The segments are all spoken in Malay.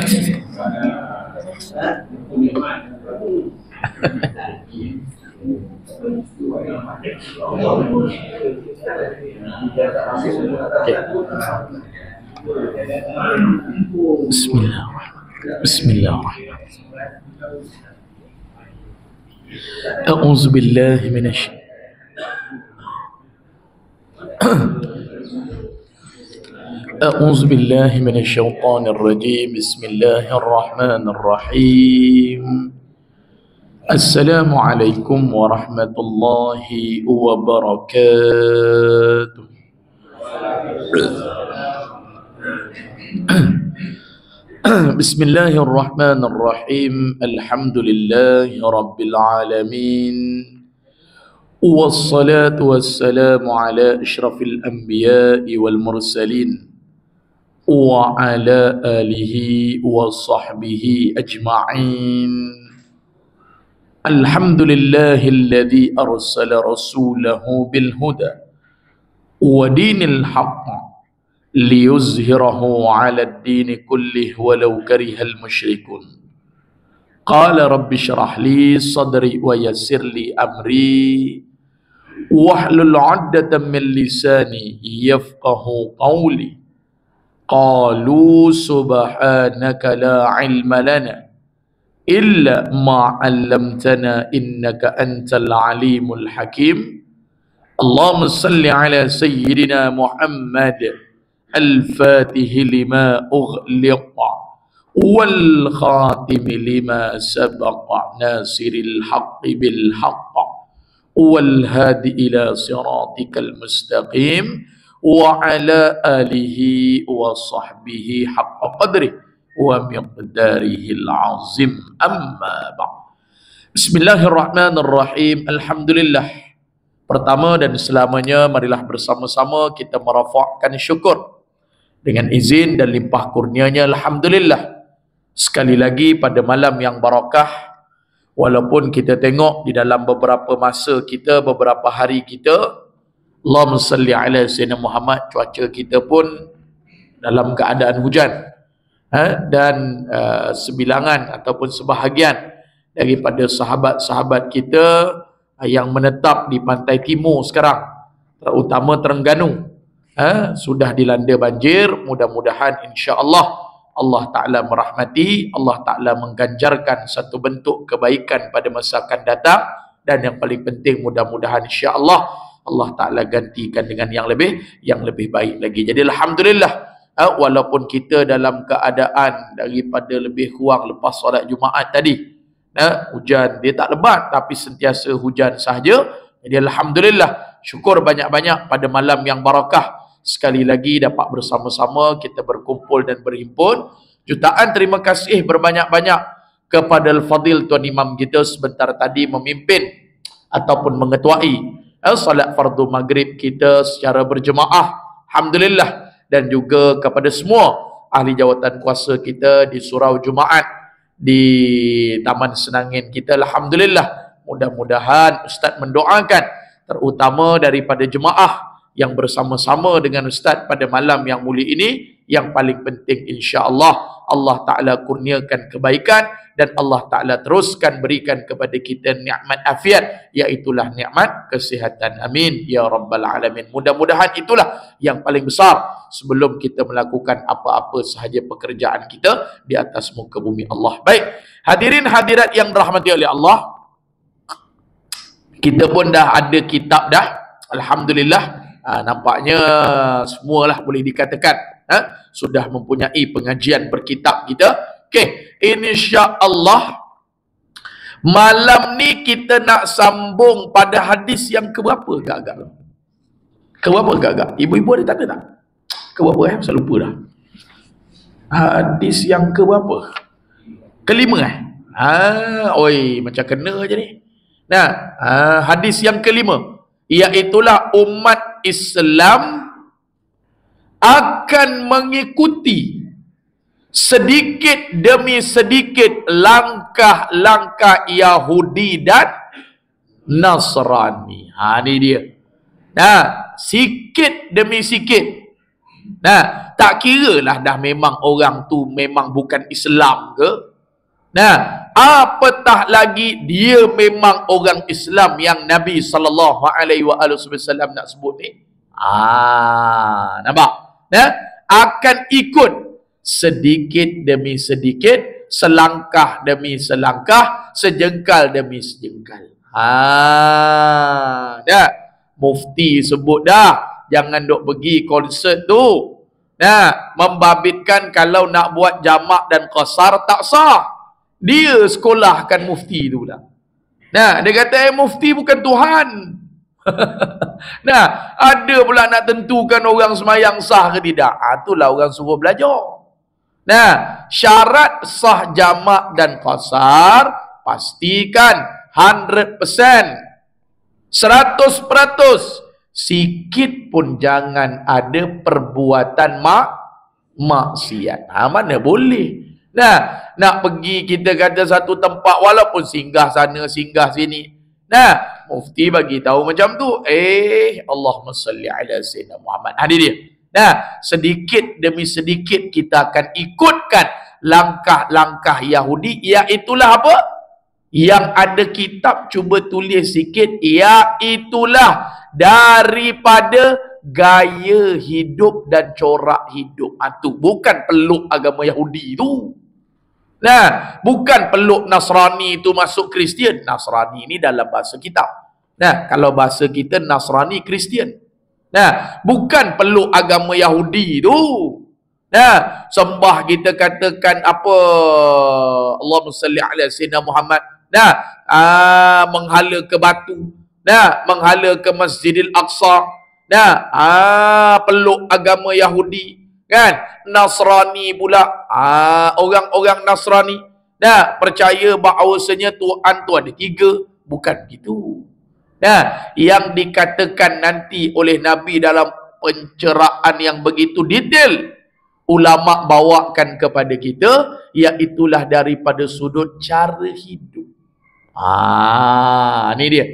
Bismillahirrahmanirrahim. A'udzu billahi minasy أعوذ بالله من الشيطان الرجيم. بسم الله الرحمن الرحيم. السلام عليكم ورحمة الله وبركاته. بسم الله الرحمن الرحيم. الحمد لله رب العالمين، والصلاة والسلام على أشرف الأنبياء والمرسلين وعلى آله وصحبه أجمعين. الحمد لله الذي أرسل رسوله بالهدى ودين الحق ليظهره على الدين كله ولو كره المشركون. قال رب اشرح لي صدري ويسر لي أمري واحلل عقدة من لساني يفقه قولي. قالوا سبحانك لا علم لنا إلا ما علمتنا إنك أنت العليم الحكيم. اللهم صل على سيدنا محمد الفاتح لما أغلق والخاتم لما سبق ناصر الحق بالحق والهادي إلى صراطك المستقيم وعلى آله وصحبه حق قدره ومقداره العظيم. أما بعد. Bismillahirrahmanirrahim. Alhamdulillah. Pertama dan selamanya, marilah bersama-sama kita merafakkan syukur dengan izin dan limpah kurnianya. Alhamdulillah. Sekali lagi pada malam yang barakah, walaupun kita tengok di dalam beberapa masa kita, beberapa hari kita, Allahumma salli ala Sayyidina Muhammad, cuaca kita pun dalam keadaan hujan, dan sebilangan ataupun sebahagian daripada sahabat-sahabat kita yang menetap di pantai timur sekarang, terutama Terengganu, sudah dilanda banjir. Mudah-mudahan insya-Allah Allah Ta'ala merahmati, Allah Ta'ala mengganjarkan satu bentuk kebaikan pada masa akan datang, dan yang paling penting mudah-mudahan insya-Allah Allah Ta'ala gantikan dengan yang lebih baik lagi. Jadi alhamdulillah, walaupun kita dalam keadaan daripada lebih kurang lepas solat Jumaat tadi, hujan dia tak lebat tapi sentiasa hujan sahaja. Jadi alhamdulillah, syukur banyak-banyak pada malam yang barakah. Sekali lagi dapat bersama-sama kita berkumpul dan berhimpun. Jutaan terima kasih berbanyak-banyak kepada Al-Fadil Tuan Imam kita sebentar tadi memimpin ataupun mengetuai salat fardu maghrib kita secara berjemaah, alhamdulillah. Dan juga kepada semua ahli jawatan kuasa kita di surau Jumaat di Taman Senangin kita, alhamdulillah. Mudah-mudahan Ustaz mendoakan terutama daripada jemaah yang bersama-sama dengan Ustaz pada malam yang mulia ini, yang paling penting insya-Allah Allah Ta'ala kurniakan kebaikan dan Allah Ta'ala teruskan berikan kepada kita nikmat afiat, iaitulah nikmat kesihatan. Amin ya rabbal alamin. Mudah-mudahan itulah yang paling besar sebelum kita melakukan apa-apa sahaja pekerjaan kita di atas muka bumi Allah. Baik, hadirin hadirat yang dirahmati oleh Allah, kita pun dah ada kitab dah, alhamdulillah. Nampaknya semualah boleh dikatakan sudah mempunyai pengajian berkitab kita. Okey, insya-Allah malam ni kita nak sambung pada hadis yang keberapa agak-agak? Keberapa agak-agak? Ibu-ibu ada tanda tak? Keberapa Saya lupa dah. Hadis yang keberapa? Kelima oi, macam kena je ni. Nah, hadis yang kelima, iaitulah umat Islam akan mengikuti sedikit demi sedikit langkah-langkah Yahudi dan Nasrani. Ni dia. Nah, sikit demi sikit Nah, tak kira lah dah memang orang tu memang bukan Islam ke. Nah, apatah lagi dia memang orang Islam yang Nabi SAW nak sebut ni. Nampak? Nah, akan ikut sedikit demi sedikit, selangkah demi selangkah, sejengkal demi sejengkal. Dah. Mufti sebut dah, jangan duk pergi konsert tu. Nah, membabitkan kalau nak buat jamak dan qasar tak sah. Dia sekolahkan mufti tu pula. Nah, dia kata mufti bukan Tuhan. Nah, ada pula nak tentukan orang semayang sah ke tidak. Itulah orang suruh belajar. Nah, syarat sah jamak dan qasar pastikan 100%, 100%. Sikit pun jangan ada perbuatan maksiat. Mana boleh. Nah, nak pergi kita kata satu tempat walaupun singgah sana singgah sini. Nah, mufti bagi tahu macam tu. Allahumma salli ala sayyidina Muhammad. Ini dia. Nah, sedikit demi sedikit kita akan ikutkan langkah-langkah Yahudi, iaitulah apa? Yang ada kitab cuba tulis sikit, iaitulah daripada gaya hidup dan corak hidup. Itu bukan peluk agama Yahudi tu. Nah, bukan peluk Nasrani itu masuk Kristian. Nasrani ini dalam bahasa kitab. Nah, kalau bahasa kita Nasrani Kristian. Nah, bukan peluk agama Yahudi tu. Nah, sembah kita katakan apa, Allahumma salli ala sayyidina Muhammad. Nah, menghala ke batu. Nah, menghala ke Masjidil Aqsa. Nah, peluk agama Yahudi. Kan? Nasrani pula. Orang-orang Nasrani. Nah, percaya bahawasanya Tuhan tu ada 3. Bukan begitu. Nah, yang dikatakan nanti oleh Nabi dalam pencerahan yang begitu detail, ulama bawakan kepada kita, iaitulah daripada sudut cara hidup. Ni dia.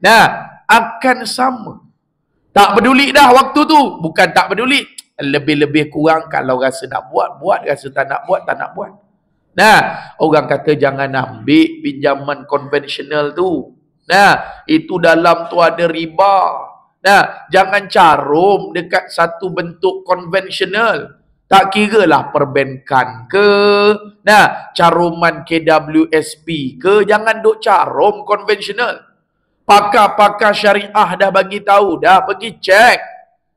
Nah, akan sama. Tak peduli dah waktu tu. Bukan tak peduli. Lebih-lebih kurang kalau rasa nak buat, buat. Rasa tak nak buat, tak nak buat. Nah, orang kata jangan ambil pinjaman konvensional tu. Nah, itu dalam tu ada riba. Nah, jangan carum dekat satu bentuk konvensional. Tak kira lah perbankan ke. Nah, caruman KWSP ke. Jangan duk carum konvensional. Pakar-pakar syariah dah bagi tahu dah, pergi cek.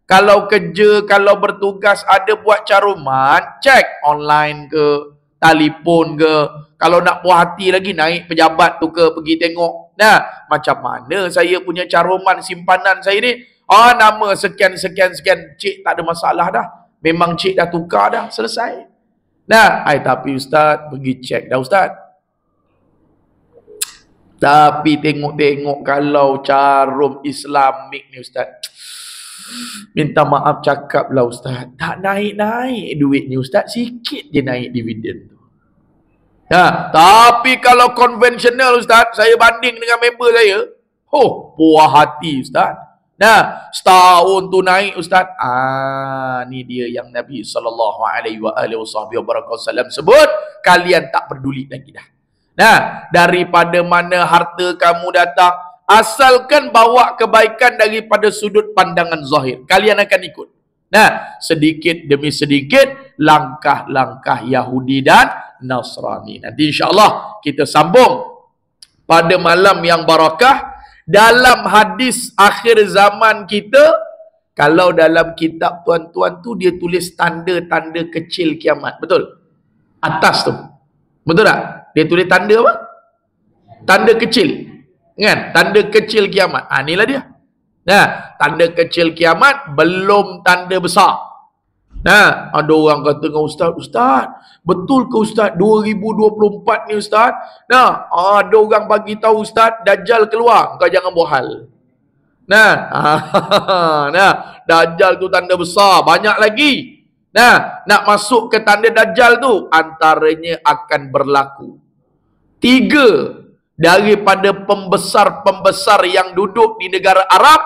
Kalau kerja, kalau bertugas ada buat caruman, cek online ke, telefon ke. Kalau nak puas hati lagi, naik pejabat tu ke, pergi tengok. Nah, macam mana saya punya caruman simpanan saya ni? Nama sekian-sekian. Cik tak ada masalah dah. Memang cik dah tukar dah, selesai. Nah, tapi Ustaz, pergi cek dah Ustaz. Tapi tengok-tengok kalau carum Islamik ni Ustaz, minta maaf cakap lah Ustaz, tak naik-naik duit ni Ustaz, sikit je naik dividen tu. Tapi kalau konvensional Ustaz, saya banding dengan member saya, puas hati Ustaz. Nah, setahun tu naik Ustaz. Ni dia yang Nabi SAW sebut, kalian tak peduli lagi dah. Nah, daripada mana harta kamu datang, asalkan bawa kebaikan daripada sudut pandangan zahir, kalian akan ikut. Nah, sedikit demi sedikit langkah-langkah Yahudi dan Nasrani. Nanti insya-Allah kita sambung pada malam yang barakah dalam hadis akhir zaman kita. Kalau dalam kitab tuan-tuan tu dia tulis tanda-tanda kecil kiamat, betul? Atas tu. Betul tak? Dia tulis tanda apa? Tanda kecil. Kan? Tanda kecil kiamat. Inilah dia. Nah, tanda kecil kiamat belum tanda besar. Nah, ada orang kata dengan Ustaz, betul ke Ustaz 2024 ni Ustaz? Nah, ada orang bagi tahu Ustaz, Dajjal keluar. Kau jangan buat hal. Nah, Dajjal tu tanda besar, banyak lagi. Nah, nak masuk ke tanda Dajjal tu, antaranya akan berlaku 3 daripada pembesar-pembesar yang duduk di negara Arab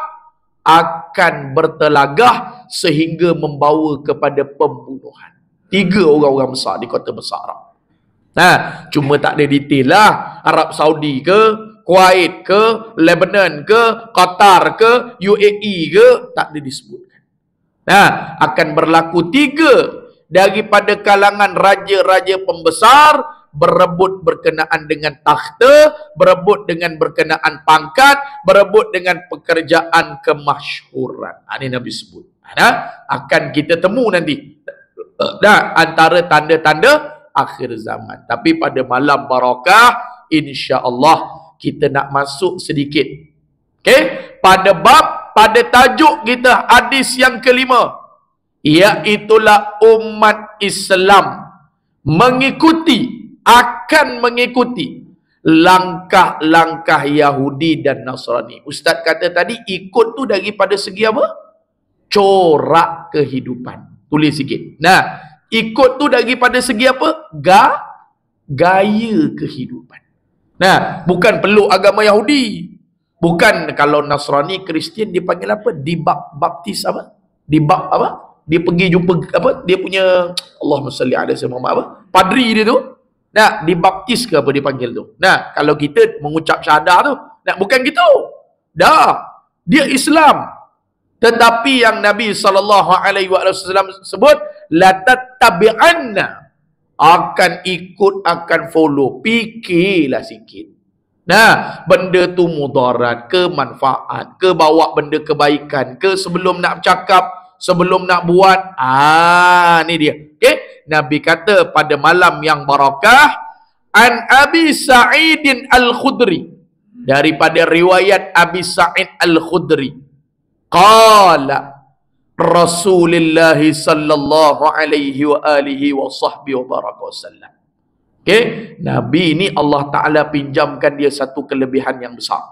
akan bertelagah sehingga membawa kepada pembunuhan. 3 orang-orang besar di kota besar Arab. Nah, cuma tak ada detail lah. Arab Saudi ke, Kuwait ke, Lebanon ke, Qatar ke, UAE ke, tak ada disebutkan. Nah, akan berlaku 3 daripada kalangan raja-raja pembesar berebut berkenaan dengan takhta, berebut dengan berkenaan pangkat, berebut dengan pekerjaan kemasyhuran. Ini Nabi sebut. Nah, akan kita temu nanti. Nah, antara tanda-tanda akhir zaman. Tapi pada malam barakah, insya-Allah kita nak masuk sedikit. Okey, pada tajuk kita hadis yang kelima, iaitulah umat Islam akan mengikuti langkah-langkah Yahudi dan Nasrani. Ustaz kata tadi ikut tu daripada segi apa? Corak kehidupan. Tulis sikit. Nah, ikut tu daripada segi apa? Gaya kehidupan. Nah, bukan peluk agama Yahudi. Bukan kalau Nasrani, Kristian dipanggil apa? Dibaptis apa? Apa? Dia pergi jumpa apa? Dia punya Allahumma salli ala sayyidina Muhammad apa? Padri dia tu. Nah, dibaptis ke apa dipanggil tu. Nah, kalau kita mengucap syahadah tu, nah bukan gitu. Dah, dia Islam. Tetapi yang Nabi SAW sebut, la tattabi'anna, akan ikut, akan follow. Fikirlah sikit. Nah, benda tu mudarat ke manfaat, ke bawa benda kebaikan, ke sebelum nak bercakap, sebelum nak buat. Ni dia. Okey, Nabi kata pada malam yang barakah, an Abi Sa'idin Al-Khudri, daripada riwayat Abi Sa'id Al-Khudri, qala Rasulullah sallallahu alaihi wa alihi wa sahbihi wa baraka wasallam. Okey, Nabi ni Allah Taala pinjamkan dia satu kelebihan yang besar.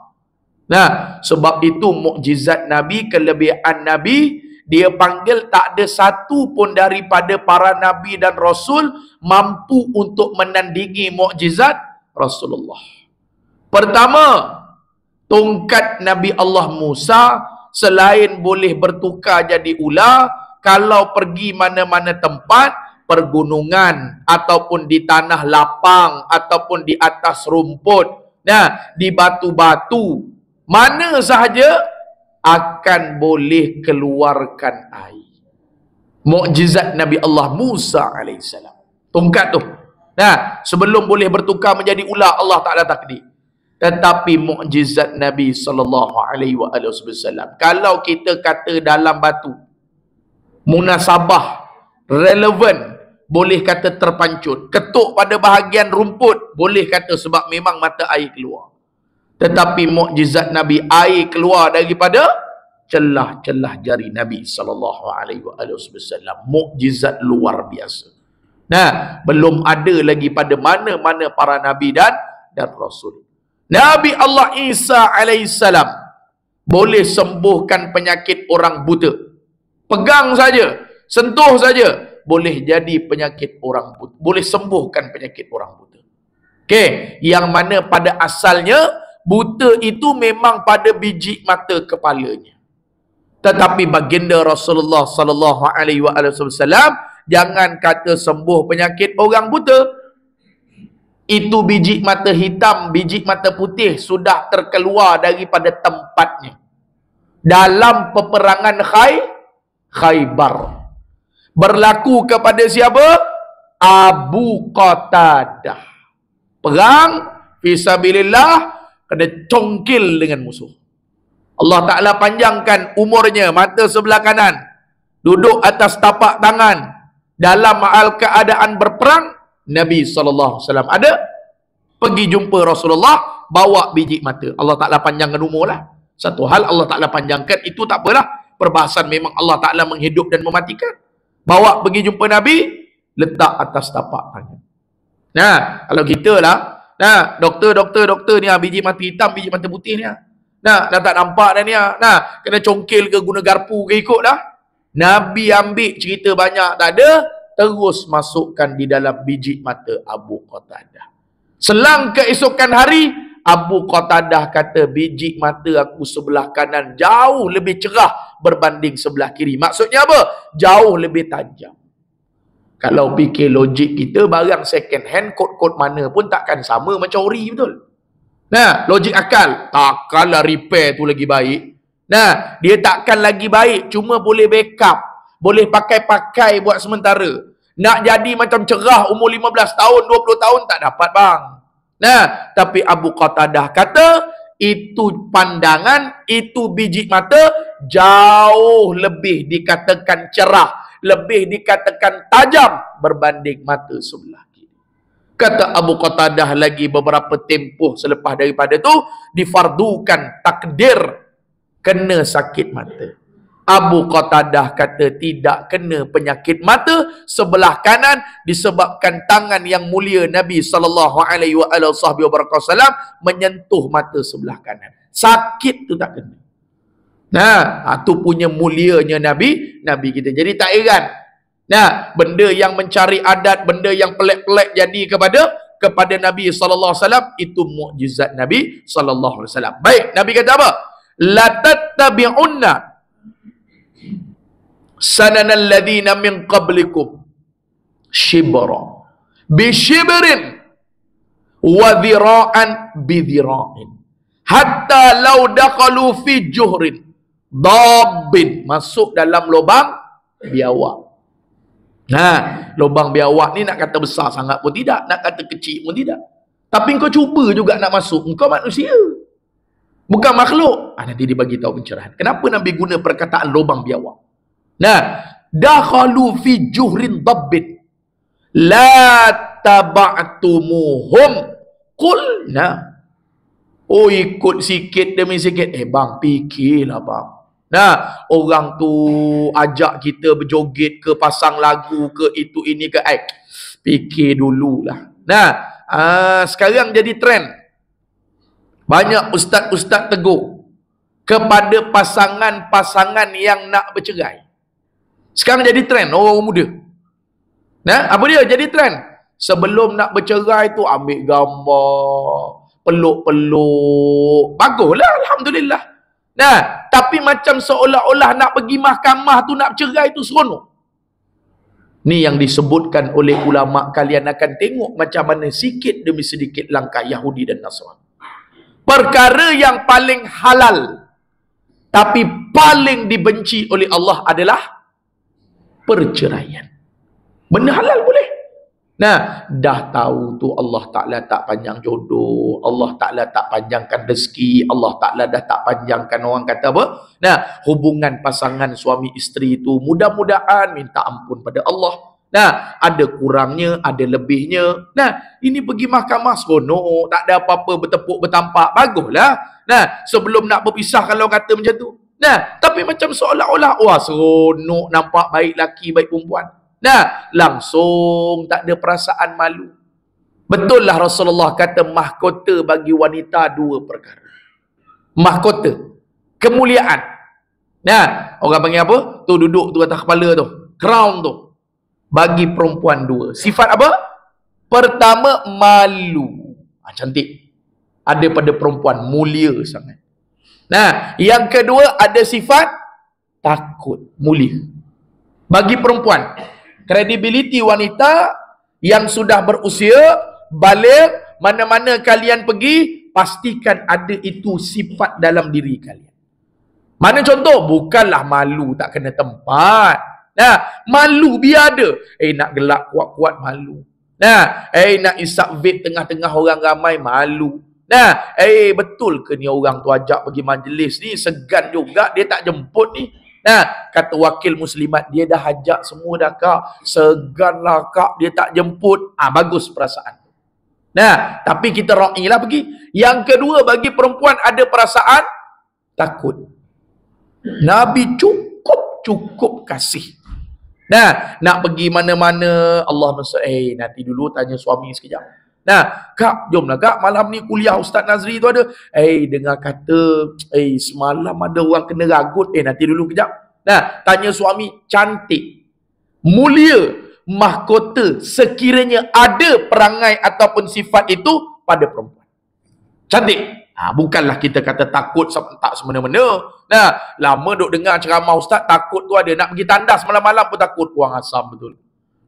Nah, sebab itu mukjizat Nabi, kelebihan Nabi, dia panggil tak ada satu pun daripada para nabi dan rasul mampu untuk menandingi mukjizat Rasulullah. Pertama, tongkat Nabi Allah Musa selain boleh bertukar jadi ular, kalau pergi mana-mana tempat, pergunungan ataupun di tanah lapang ataupun di atas rumput, nah, di batu-batu, mana sahaja akan boleh keluarkan air. Mukjizat Nabi Allah Musa alaihissalam. Tongkat tu. Nah, sebelum boleh bertukar menjadi ular, Allah Ta'ala takdir. Tetapi mukjizat Nabi SAW, kalau kita kata dalam batu, munasabah, relevan, boleh kata terpancut. Ketuk pada bahagian rumput, boleh kata sebab memang mata air keluar. Tetapi mukjizat Nabi, air keluar daripada celah-celah jari Nabi SAW. Mukjizat luar biasa. Nah, belum ada lagi pada mana-mana para Nabi dan Rasul. Nabi Allah Isa alaihissalam boleh sembuhkan penyakit orang buta. Pegang saja, sentuh saja, boleh jadi penyakit orang buta. Boleh sembuhkan penyakit orang buta. Okey, yang mana pada asalnya buta itu memang pada biji mata kepalanya. Tetapi baginda Rasulullah sallallahu alaihi wasallam jangan kata sembuh penyakit orang buta. Itu biji mata hitam, biji mata putih sudah terkeluar daripada tempatnya. Dalam peperangan Khaybar. Berlaku kepada siapa? Abu Qatadah. Perang fisabilillah, kena congkil dengan musuh. Allah Ta'ala panjangkan umurnya, mata sebelah kanan, duduk atas tapak tangan, dalam keadaan berperang. Nabi SAW ada, pergi jumpa Rasulullah, bawa biji mata. Allah Ta'ala panjangkan umur lah. Satu hal Allah Ta'ala panjangkan, itu tak apalah. Perbahasan memang Allah Ta'ala menghidup dan mematikan. Bawa pergi jumpa Nabi, letak atas tapak tangan. Nah, kalau kita lah, nah, doktor ni, biji mata hitam, biji mata putih ni, nah, dah tak nampak dah ni, nah, kena congkil ke, guna garpu ke, ikut dah. Nabi ambil cerita banyak tak ada, terus masukkan di dalam biji mata Abu Qatadah. Selang keesokan hari, Abu Qatadah kata, biji mata aku sebelah kanan jauh lebih cerah berbanding sebelah kiri. Maksudnya apa? Jauh lebih tajam. Kalau fikir logik kita, barang second hand, kod-kod mana pun takkan sama macam ori, betul? Nah, logik akal. Takkanlah repair tu lagi baik. Nah, dia takkan lagi baik. Cuma boleh backup. Boleh pakai-pakai buat sementara. Nak jadi macam cerah umur 15 tahun, 20 tahun, tak dapat bang. Nah, tapi Abu Qatadah kata, itu pandangan, itu biji mata, jauh lebih dikatakan cerah, lebih dikatakan tajam berbanding mata sebelah kiri. Kata Abu Qatadah lagi, beberapa tempoh selepas daripada tu difardukan takdir kena sakit mata. Abu Qatadah kata tidak kena penyakit mata sebelah kanan disebabkan tangan yang mulia Nabi SAW menyentuh mata sebelah kanan. Sakit tu tak kena. Nah, tu punya mulianya Nabi kita. Jadi tak heran. Nah, benda yang mencari adat, benda yang pelik-pelik jadi kepada Nabi SAW, itu mukjizat Nabi SAW. Baik, Nabi kata apa? La tattabi'unna sananal ladina min qablikum shibra bi shibrin wa dhira'an bi dhira'in hatta law dakhalu fi juhrin dabbin, masuk dalam lubang biawak. Nah, lubang biawak ni nak kata besar sangat pun tidak, nak kata kecil pun tidak. Tapi kau cuba juga nak masuk, engkau manusia, bukan makhluk. Nanti dia bagi tahu pencerahan. Kenapa Nabi guna perkataan lubang biawak? Nah, dakhalu fi juhrin dabbin la taba'tumuhum qulna. Oh, ikut sikit demi sikit. Bang, fikirlah bang. Nah, orang tu ajak kita berjoget ke, pasang lagu ke, itu ini ke, fikir dululah. Nah, sekarang jadi trend. Banyak ustaz-ustaz tegur kepada pasangan-pasangan yang nak bercerai. Sekarang jadi trend orang muda. Nah, apa dia jadi trend? Sebelum nak bercerai tu ambil gambar, peluk-peluk. Baguslah, alhamdulillah. Nah, tapi macam seolah-olah nak pergi mahkamah tu, nak bercerai tu seronok. Ni yang disebutkan oleh ulama. Kalian akan tengok macam mana sikit demi sedikit langkah Yahudi dan Nasrani. Perkara yang paling halal tapi paling dibenci oleh Allah adalah perceraian. Benda halal boleh. Nah, dah tahu tu Allah Ta'ala tak panjang jodoh, Allah Ta'ala tak panjangkan rezeki, Allah Ta'ala dah tak panjangkan, orang kata apa? Nah, hubungan pasangan suami isteri itu mudah-mudahan minta ampun pada Allah. Nah, ada kurangnya, ada lebihnya. Nah, ini pergi mahkamah seronok, tak ada apa-apa bertepuk bertampak, baguslah. Nah, sebelum nak berpisah kalau kata macam tu. Nah, tapi macam seolah-olah, wah seronok, nampak baik laki, baik perempuan. Nah, langsung tak ada perasaan malu. Betul lah Rasulullah kata mahkota bagi wanita dua perkara. Mahkota, kemuliaan. Nah, orang panggil apa? Tu duduk tu atas kepala tu, crown tu. Bagi perempuan dua. Sifat apa? Pertama, malu. Cantik. Ada pada perempuan, mulia sangat. Nah, yang kedua ada sifat takut, mulia. Bagi perempuan, kredibiliti wanita yang sudah berusia, balik, mana-mana kalian pergi, pastikan ada itu sifat dalam diri kalian. Mana contoh? Bukanlah malu tak kena tempat. Nah, malu biar ada. Nak gelak kuat-kuat malu. Nah, nak isap vape tengah-tengah orang ramai malu. Nah, betul ke ni orang tu ajak pergi majlis ni, segan juga dia tak jemput ni. Nah, kata wakil muslimat, dia dah ajak semua dah kak, seganlah kak, dia tak jemput. Bagus perasaan. Nah, tapi kita ra'ilah pergi. Yang kedua, bagi perempuan ada perasaan takut. Nabi cukup kasih. Nah, nak pergi mana-mana, Allah maksud, nanti dulu tanya suami sekejap. Nah, kak, jomlah kak, malam ni kuliah Ustaz Nazri tu ada. Dengar kata, semalam ada orang kena ragut. Nanti dulu kejap. Nah, tanya suami, cantik, mulia, mahkota, sekiranya ada perangai ataupun sifat itu pada perempuan. Cantik. Bukanlah kita kata takut tak semena-mena. Nah, lama duk dengar ceramah ustaz, takut tu ada. Nak pergi tandas malam-malam pun takut, kurang asam betul.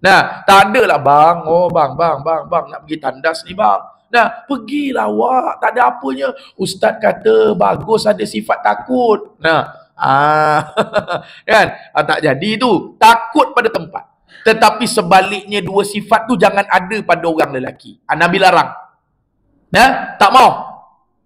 Nah, tak adalah bang. Oh bang, nak pergi tandas ni bang. Nah, pergilah awak, tak ada apanya. Ustaz kata bagus ada sifat takut. Nah, kan? Tak jadi tu. Takut pada tempat. Tetapi sebaliknya dua sifat tu jangan ada pada orang lelaki. Nabi larang. Nah, tak mau.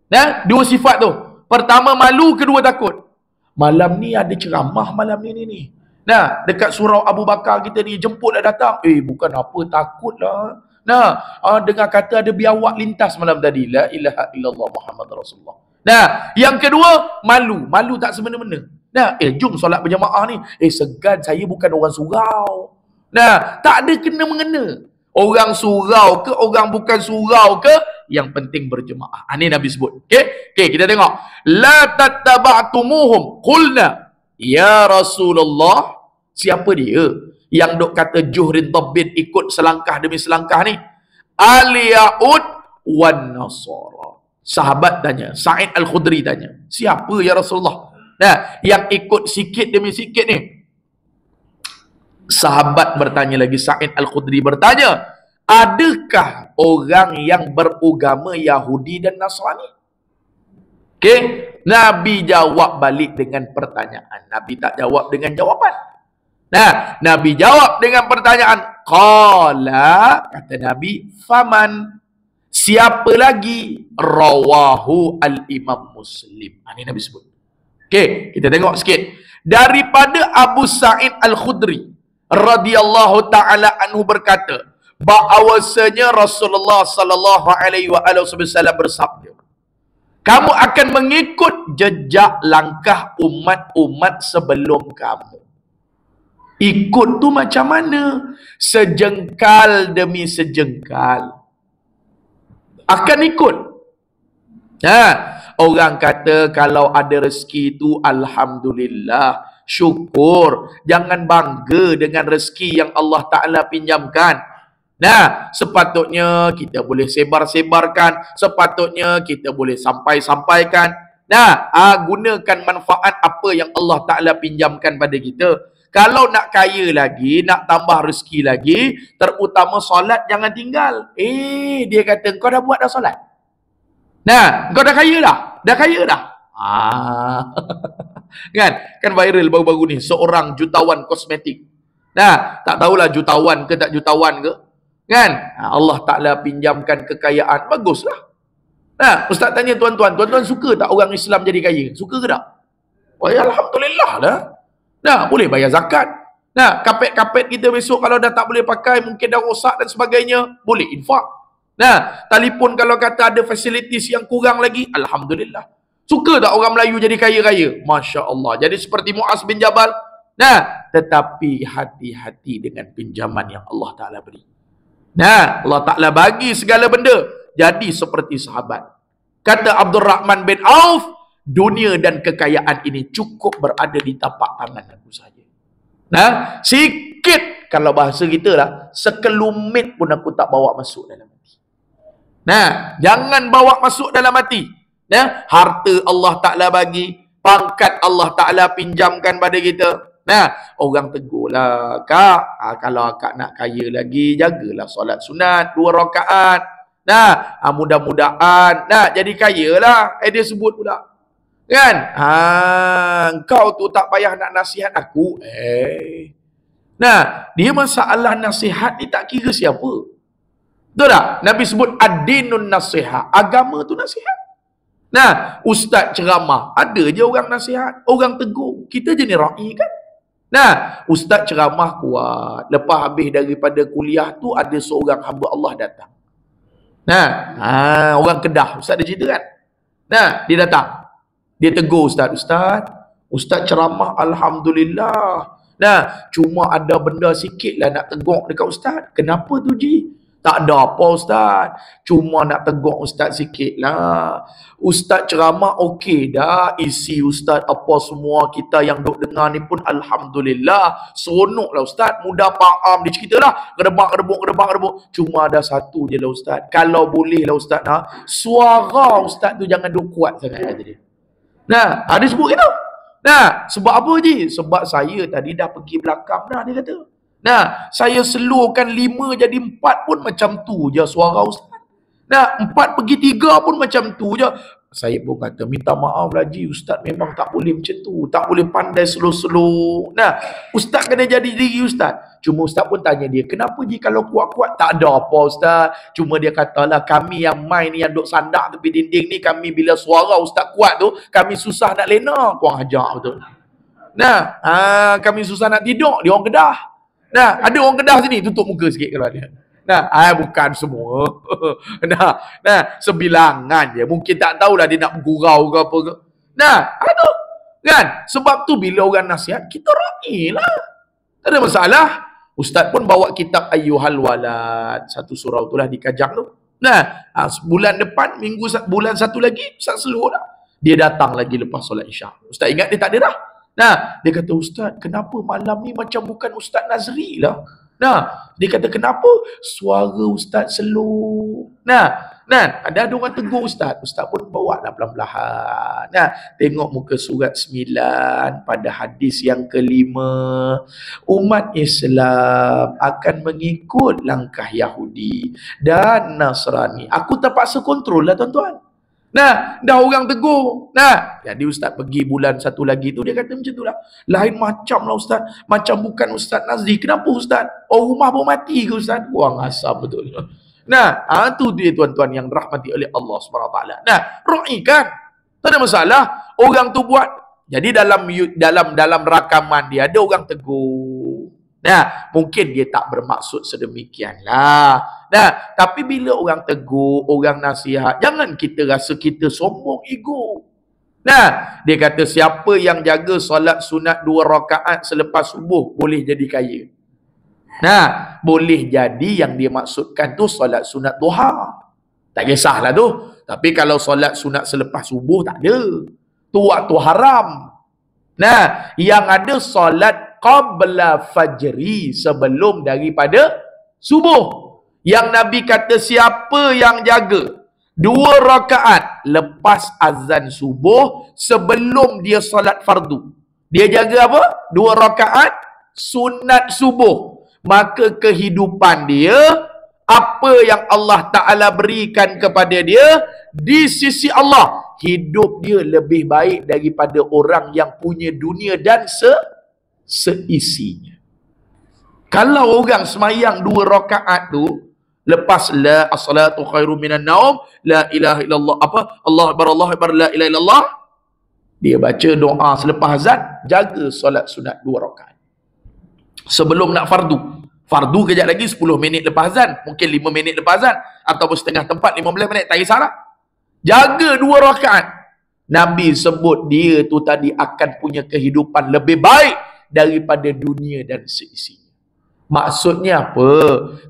Nah, dua sifat tu. Pertama malu, kedua takut. Malam ni ada ceramah malam ni. Nah, dekat surau Abu Bakar kita ni, jemputlah datang. Bukan apa, takutlah. Nah, dengar kata ada biawak lintas malam tadi. La ilaha illallah Muhammad Rasulullah. Nah, yang kedua, malu. Malu tak semena-mena. Nah, jom solat berjamaah ni. Segan, saya bukan orang surau. Nah, tak ada kena-mengena. Orang surau ke, orang bukan surau ke, yang penting berjemaah. Ini Nabi sebut. Okey, kita tengok. La tattaba'tumuhum. Qulna, ya Rasulullah. Siapa dia yang dok kata Juhrin Tabbin ikut selangkah demi selangkah ni? Al-Yahud wan Nasara. Sahabat tanya, Sa'id Al-Khudri tanya, siapa ya Rasulullah? Nah, yang ikut sikit demi sikit ni. Sahabat bertanya lagi, Sa'id Al-Khudri bertanya, adakah orang yang beragama Yahudi dan Nasrani? Okey, Nabi jawab balik dengan pertanyaan. Nabi tak jawab dengan jawapan. Nah, Nabi jawab dengan pertanyaan. Qala, kata Nabi, faman, siapa lagi? Rawahu al-Imam Muslim. Ini Nabi sebut. Okey, kita tengok sikit. Daripada Abu Sa'id Al-Khudri radhiyallahu taala anhu berkata, bahawasanya Rasulullah sallallahu alaihi wasallam bersabda, kamu akan mengikut jejak langkah umat-umat sebelum kamu. Ikut tu macam mana? Sejengkal demi sejengkal. Akan ikut. Orang kata kalau ada rezeki tu alhamdulillah, syukur. Jangan bangga dengan rezeki yang Allah Ta'ala pinjamkan. Nah, sepatutnya kita boleh sebar-sebarkan. Sepatutnya kita boleh sampaikan. Nah, gunakan manfaat apa yang Allah Ta'ala pinjamkan pada kita. Kalau nak kaya lagi, nak tambah rezeki lagi, terutama solat jangan tinggal. Dia kata, kau dah buat dah solat? Nah, kau dah kaya dah? Dah kaya dah? Kan viral baru-baru ni, seorang jutawan kosmetik. Nah, tak tahulah jutawan ke tak jutawan ke. Kan? Allah Ta'ala pinjamkan kekayaan. Baguslah. Nah, Ustaz tanya tuan-tuan suka tak orang Islam jadi kaya? Suka ke tak? Alhamdulillah lah. Nah, boleh bayar zakat. Nah, kapet-kapet kita besok kalau dah tak boleh pakai, mungkin dah rosak dan sebagainya, boleh infak. Nah, telefon kalau kata ada facilities yang kurang lagi, alhamdulillah. Suka tak orang Melayu jadi kaya-kaya? Masya Allah. Jadi seperti Muaz bin Jabal. Nah, tetapi hati-hati dengan pinjaman yang Allah Ta'ala beri. Nah, Allah Ta'ala bagi segala benda. Jadi seperti sahabat. Kata Abdul Rahman bin Auf, dunia dan kekayaan ini cukup berada di tapak tangan aku saja. Nah, sikit kalau bahasa kita lah, sekelumit pun aku tak bawa masuk dalam hati. Nah, jangan bawa masuk dalam hati. Nah, harta Allah Ta'ala bagi, pangkat Allah Ta'ala pinjamkan pada kita. Nah, orang tegurlah, kak, kalau akak nak kaya lagi, jagalah solat sunat 2 rakaat. Nah, mudah-mudahan, nah, jadi kaya lah. Dia sebut pula. Kan? Kau tu tak payah nak nasihat aku. Nah, dia masalah nasihat ni tak kira siapa. Betul tak? Nabi sebut ad-dinun nasihat. Agama tu nasihat. Nah, ustaz ceramah, ada je orang nasihat, orang tegur. Kita jenis ra'i kan? Nah, ustaz ceramah kuat. Lepas habis daripada kuliah tu, ada seorang hamba Allah datang. Nah, orang Kedah, ustaz ada cerita kan? Nah, dia datang. Dia tegur ustaz ceramah alhamdulillah. Nah, cuma ada benda sikit lah nak tegur dekat ustaz. Kenapa tu Ji? Tak ada apa Ustaz. Cuma nak tegur Ustaz sikit lah. Ustaz ceramah okey dah. Isi Ustaz apa semua kita yang duk dengar ni pun Alhamdulillah. Seronok lah Ustaz. Mudah faham. Dia cerita lah. Kedebak. Cuma ada satu je lah Ustaz. Kalau boleh lah Ustaz. Suara Ustaz tu jangan duk kuat sangat. Kata dia. Nah, ada sebut gitu. Nah, sebab apa je? Sebab saya tadi dah pergi belakang dah, dia kata. Nah, saya selurkan 5 jadi 4 pun macam tu je suara Ustaz. Nah, 4 pergi 3 pun macam tu je. Saya pun kata, minta maaf lah Ji, Ustaz memang tak boleh macam tu. Tak boleh pandai slow-slow. Nah, Ustaz kena jadi diri Ustaz. Cuma Ustaz pun tanya dia, kenapa Ji kalau kuat-kuat? Tak ada apa Ustaz. Cuma dia katalah, kami yang main ni, yang duk sandak tepi dinding ni, kami bila suara Ustaz kuat tu, kami susah nak lena. Kurang ajar betul. Nah, kami susah nak tidur. Dia orang Kedah. Nah, ada orang Kedah sini, tutup muka sikit kalau ada. Nah, bukan semua. Nah, sebilangan je. Mungkin tak tahulah dia nak bergurau ke apa ke. Nah, ada. Kan? Sebab tu bila orang nasihat, kita ra'ilah. Tak ada masalah. Ustaz pun bawa kitab Ayyuhal Walad. Satu surau tu lah di Kajang tu. Nah, bulan depan, bulan satu lagi, Ustaz seluruh dah. Dia datang lagi lepas solat Isyak. Ustaz ingat dia tak ada dah. Nah, dia kata, Ustaz, kenapa malam ni macam bukan Ustaz Nazri lah? Nah, dia kata, kenapa? Suara Ustaz slow. Nah, ada orang tegur Ustaz. Ustaz pun bawa lah pelan-pelan. Nah, tengok muka surat 9 pada hadis yang ke-5. Umat Islam akan mengikut langkah Yahudi dan Nasrani. Aku terpaksa kontrol lah tuan-tuan. Nah, dah orang tegur. Nah, jadi Ustaz pergi bulan satu lagi tu, dia kata macam tu lah. Lain macam lah Ustaz. Macam bukan Ustaz Nazri. Kenapa Ustaz? Oh, rumah pun mati ke Ustaz? Kurang asam betul. Nah, tu dia tuan-tuan yang rahmati oleh Allah SWT. Nah, ra'i kan? Tak ada masalah. Orang tu buat. Jadi dalam rakaman dia, ada orang tegur. Nah, mungkin dia tak bermaksud sedemikian lah. Nah, tapi bila orang tegur, orang nasihat, jangan kita rasa kita sombong, ego. Nah, dia kata siapa yang jaga solat sunat 2 rakaat selepas subuh boleh jadi kaya. Nah, boleh jadi yang dia maksudkan tu solat sunat duha. Tak kisahlah tu. Tapi kalau solat sunat selepas subuh tak ada. Tu waktu haram. Nah, yang ada solat qabla fajri, sebelum daripada subuh. Yang Nabi kata siapa yang jaga 2 rakaat lepas azan subuh sebelum dia solat fardu. Dia jaga apa? 2 rakaat sunat subuh. Maka kehidupan dia, apa yang Allah Ta'ala berikan kepada dia di sisi Allah, hidup dia lebih baik daripada orang yang punya dunia dan seisinya. Kalau orang semayang 2 rakaat tu lepas la as-salatu khairu minan naum, la ilaha illallah, Allah akbar, la ilaha illallah, dia baca doa selepas azan, jaga solat sunat 2 rakaat sebelum nak fardu kejap lagi 10 minit lepas azan, mungkin 5 minit lepas azan, ataupun setengah tempat 15 minit, tak kisahlah. Jaga 2 rakaat. Nabi sebut dia tu tadi akan punya kehidupan lebih baik daripada dunia dan seisinya. Maksudnya apa?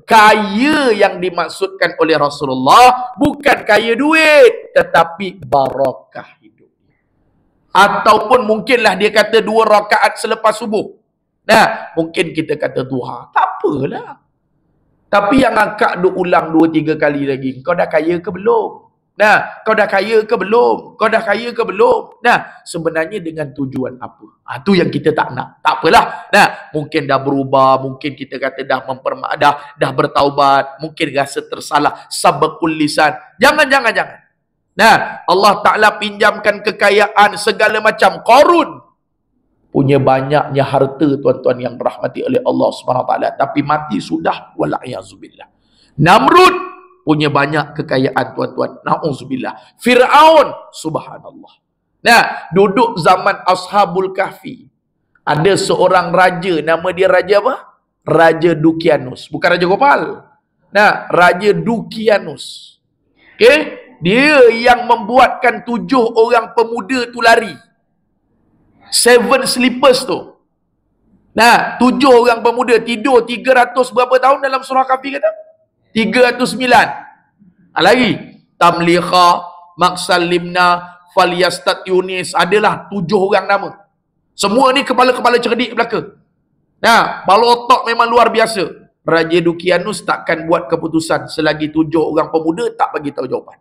Kaya yang dimaksudkan oleh Rasulullah bukan kaya duit, tetapi barakah hidup. Ataupun mungkinlah dia kata 2 rakaat selepas subuh. Nah, mungkin kita kata duha. Tak apalah. Tapi yang akak duk ulang 2-3 kali lagi, kau dah kaya ke belum? Nah, kau dah kaya ke belum? Kau dah kaya ke belum? Nah, sebenarnya dengan tujuan apa? Tu yang kita tak nak. Tak apalah. Nah, mungkin dah berubah, mungkin kita kata dah bertaubat, mungkin rasa tersalah, sabaqul lisan. Jangan. Nah, Allah Ta'ala pinjamkan kekayaan segala macam. Qarun punya banyaknya harta, tuan-tuan yang dirahmati oleh Allah SWT, tapi mati sudah, wala'iyahzubillah. Namrud punya banyak kekayaan, tuan-tuan, na'udzubillah. Fir'aun, subhanallah. Nah, duduk zaman Ashabul Kahfi, ada seorang raja, nama dia Raja apa? Raja Dukianus. Bukan Raja Gopal. Nah, Raja Dukianus. Okay? Dia yang membuatkan 7 orang pemuda tu lari. 7 sleepers tu. Nah, 7 orang pemuda tidur 300 berapa tahun dalam surah Kahfi kata? 309. Lagi Tamliha, Maksal Limna, Falyastat Yunis, adalah 7 orang nama. Semua ni kepala-kepala cerdik belaka. Nah, kepala otak memang luar biasa. Raja Dukianus takkan buat keputusan selagi 7 orang pemuda tak bagi tahu jawapan.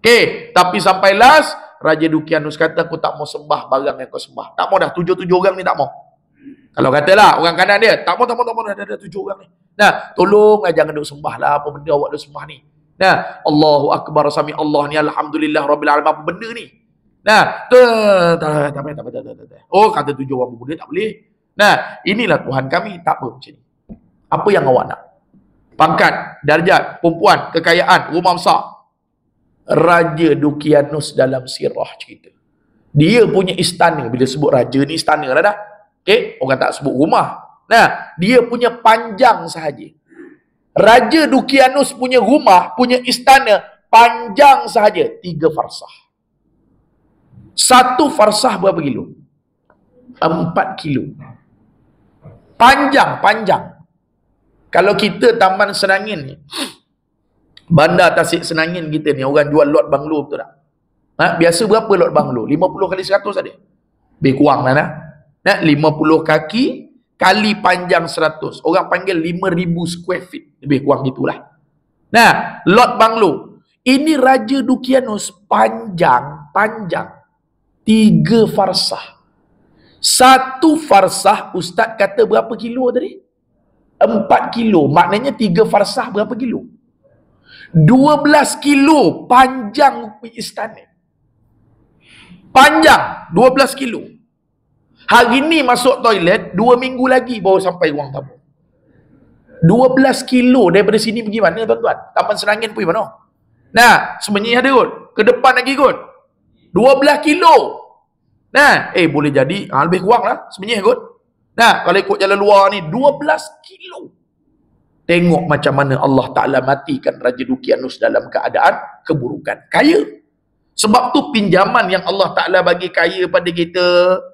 Okey, tapi sampai last Raja Dukianus kata, aku tak mau sembah barang yang kau sembah. Tak mau dah, 7 orang ni tak mau. Kalau katalah orang kanan dia, tak mau, ada 7 orang ni. Nah, tolonglah jangan duk sembah lah apa benda awak duk sembah ni. Nah, Allahu Akbar, sami Allah ni, alhamdulillah rabbil alamin, apa benda ni. Nah, tak payah. Oh, kata 7 orang pemuda tak boleh. Nah, inilah Tuhan kami, tak apa macam ni. Apa yang awak nak? Pangkat, darjat, perempuan, kekayaan, rumah besar. Raja Dukianus dalam sirah cerita, dia punya istana, bila sebut raja ni istana lah dah. Okey, orang tak sebut rumah. Nah, dia punya panjang sahaja. Raja Dukianus punya rumah, punya istana panjang sahaja 3 farsah. 1 farsah berapa kilo? 4 kilo. Panjang. Kalau kita Taman Senangin ni, Bandar Tasik Senangin kita ni, orang jual lot banglo betul tak? Biasa berapa lot banglo? 50 kali 100 ada? Lebih kurang lah. Nah, 50 kaki kali panjang 100. Orang panggil 5,000 square feet. Lebih kurang gitulah. Nah, lot banglo. Ini Raja Dukianus panjang. 3 farsah. 1 farsah, Ustaz kata berapa kilo tadi? 4 kilo. Maknanya 3 farsah berapa kilo? 12 kilo panjang istana. Panjang 12 kilo. Hari ni masuk toilet 2 minggu lagi baru sampai ruang tamu. 12 kilo daripada sini pergi mana tuan-tuan? Taman Senangin pergi mana? Nah, sebenarnya ada kot. Ke depan lagi kot. 12 kilo. Nah, boleh jadi lebih kurang lah sebenarnya kot. Nah, kalau ikut jalan luar ni 12 kilo. Tengok macam mana Allah Ta'ala matikan Raja Dukianus dalam keadaan keburukan. Kaya. Sebab tu pinjaman yang Allah Ta'ala bagi kaya pada kita,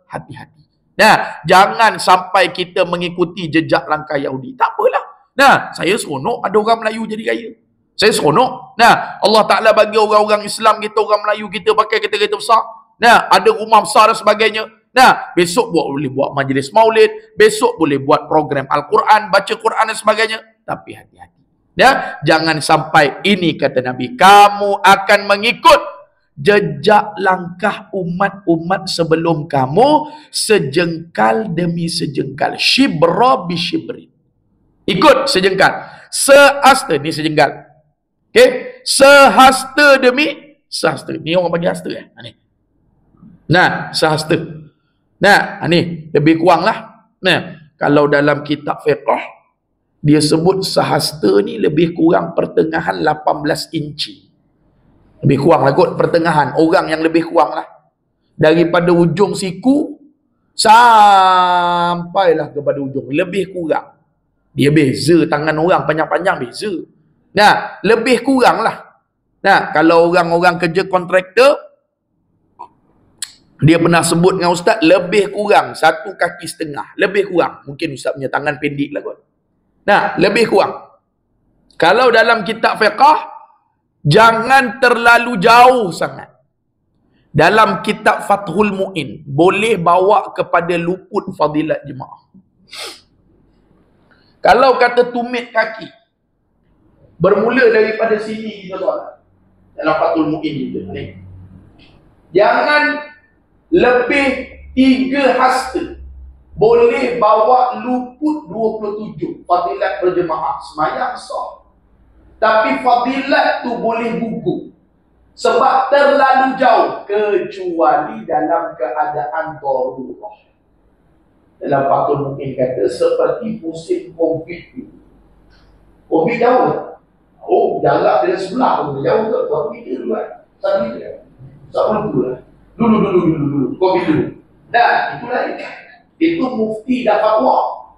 hati-hati. Nah, jangan sampai kita mengikuti jejak langkah Yahudi. Tak apalah. Nah, saya seronok ada orang Melayu jadi kaya. Saya seronok. Nah, Allah Ta'ala bagi orang-orang Islam kita, orang Melayu kita pakai kereta-kereta besar. Nah, ada rumah besar dan sebagainya. Nah, besok boleh buat majlis maulid. Besok boleh buat program Al-Quran, baca Quran dan sebagainya. Tapi hati-hati. Ya, jangan sampai ini kata Nabi, kamu akan mengikut jejak langkah umat-umat sebelum kamu sejengkal demi sejengkal, shibra bi shibri. Ikut sejengkal, sehasta ni sejengkal. Okey, sehasta demi sehasta. Ni orang bagi hasta ni. Nah, sehasta. Nah, ni lebih kurang lah. Nah, kalau dalam kitab fiqh dia sebut sehasta ni lebih kurang pertengahan 18 inci. Lebih kurang lah kot pertengahan. Orang yang lebih kurang lah. Daripada ujung siku sampailah kepada ujung. Lebih kurang. Dia beza tangan orang panjang-panjang beza. Nah, lebih kurang lah. Nah, kalau orang-orang kerja kontraktor, dia pernah sebut dengan Ustaz, lebih kurang 1,5 kaki. Lebih kurang. Mungkin Ustaz punya tangan pendek lah kot. Nah, lebih kurang. Kalau dalam kitab fiqh, jangan terlalu jauh sangat. Dalam kitab Fathul Mu'in, boleh bawa kepada luput fadilat jemaah. Kalau kata tumit kaki, bermula daripada sini kita soalan. Dalam Fathul Mu'in kita ni. Jangan lebih 3 hasta. Boleh bawa luput 27 fadilat berjemaah, semayang sah. Tapi fadilat tu boleh gugur sebab terlalu jauh, kecuali dalam keadaan darurah. Dalam Fathul Mu'in kata seperti musim Covid itu. Covid jauh. Oh, jarak dia sebelah pun jauh tak? Berapa meter dulu kan? 1 meter. 1 dulu lah. Dulu. Covid dulu. Dan itu lain. Itu mufti dah fatwa.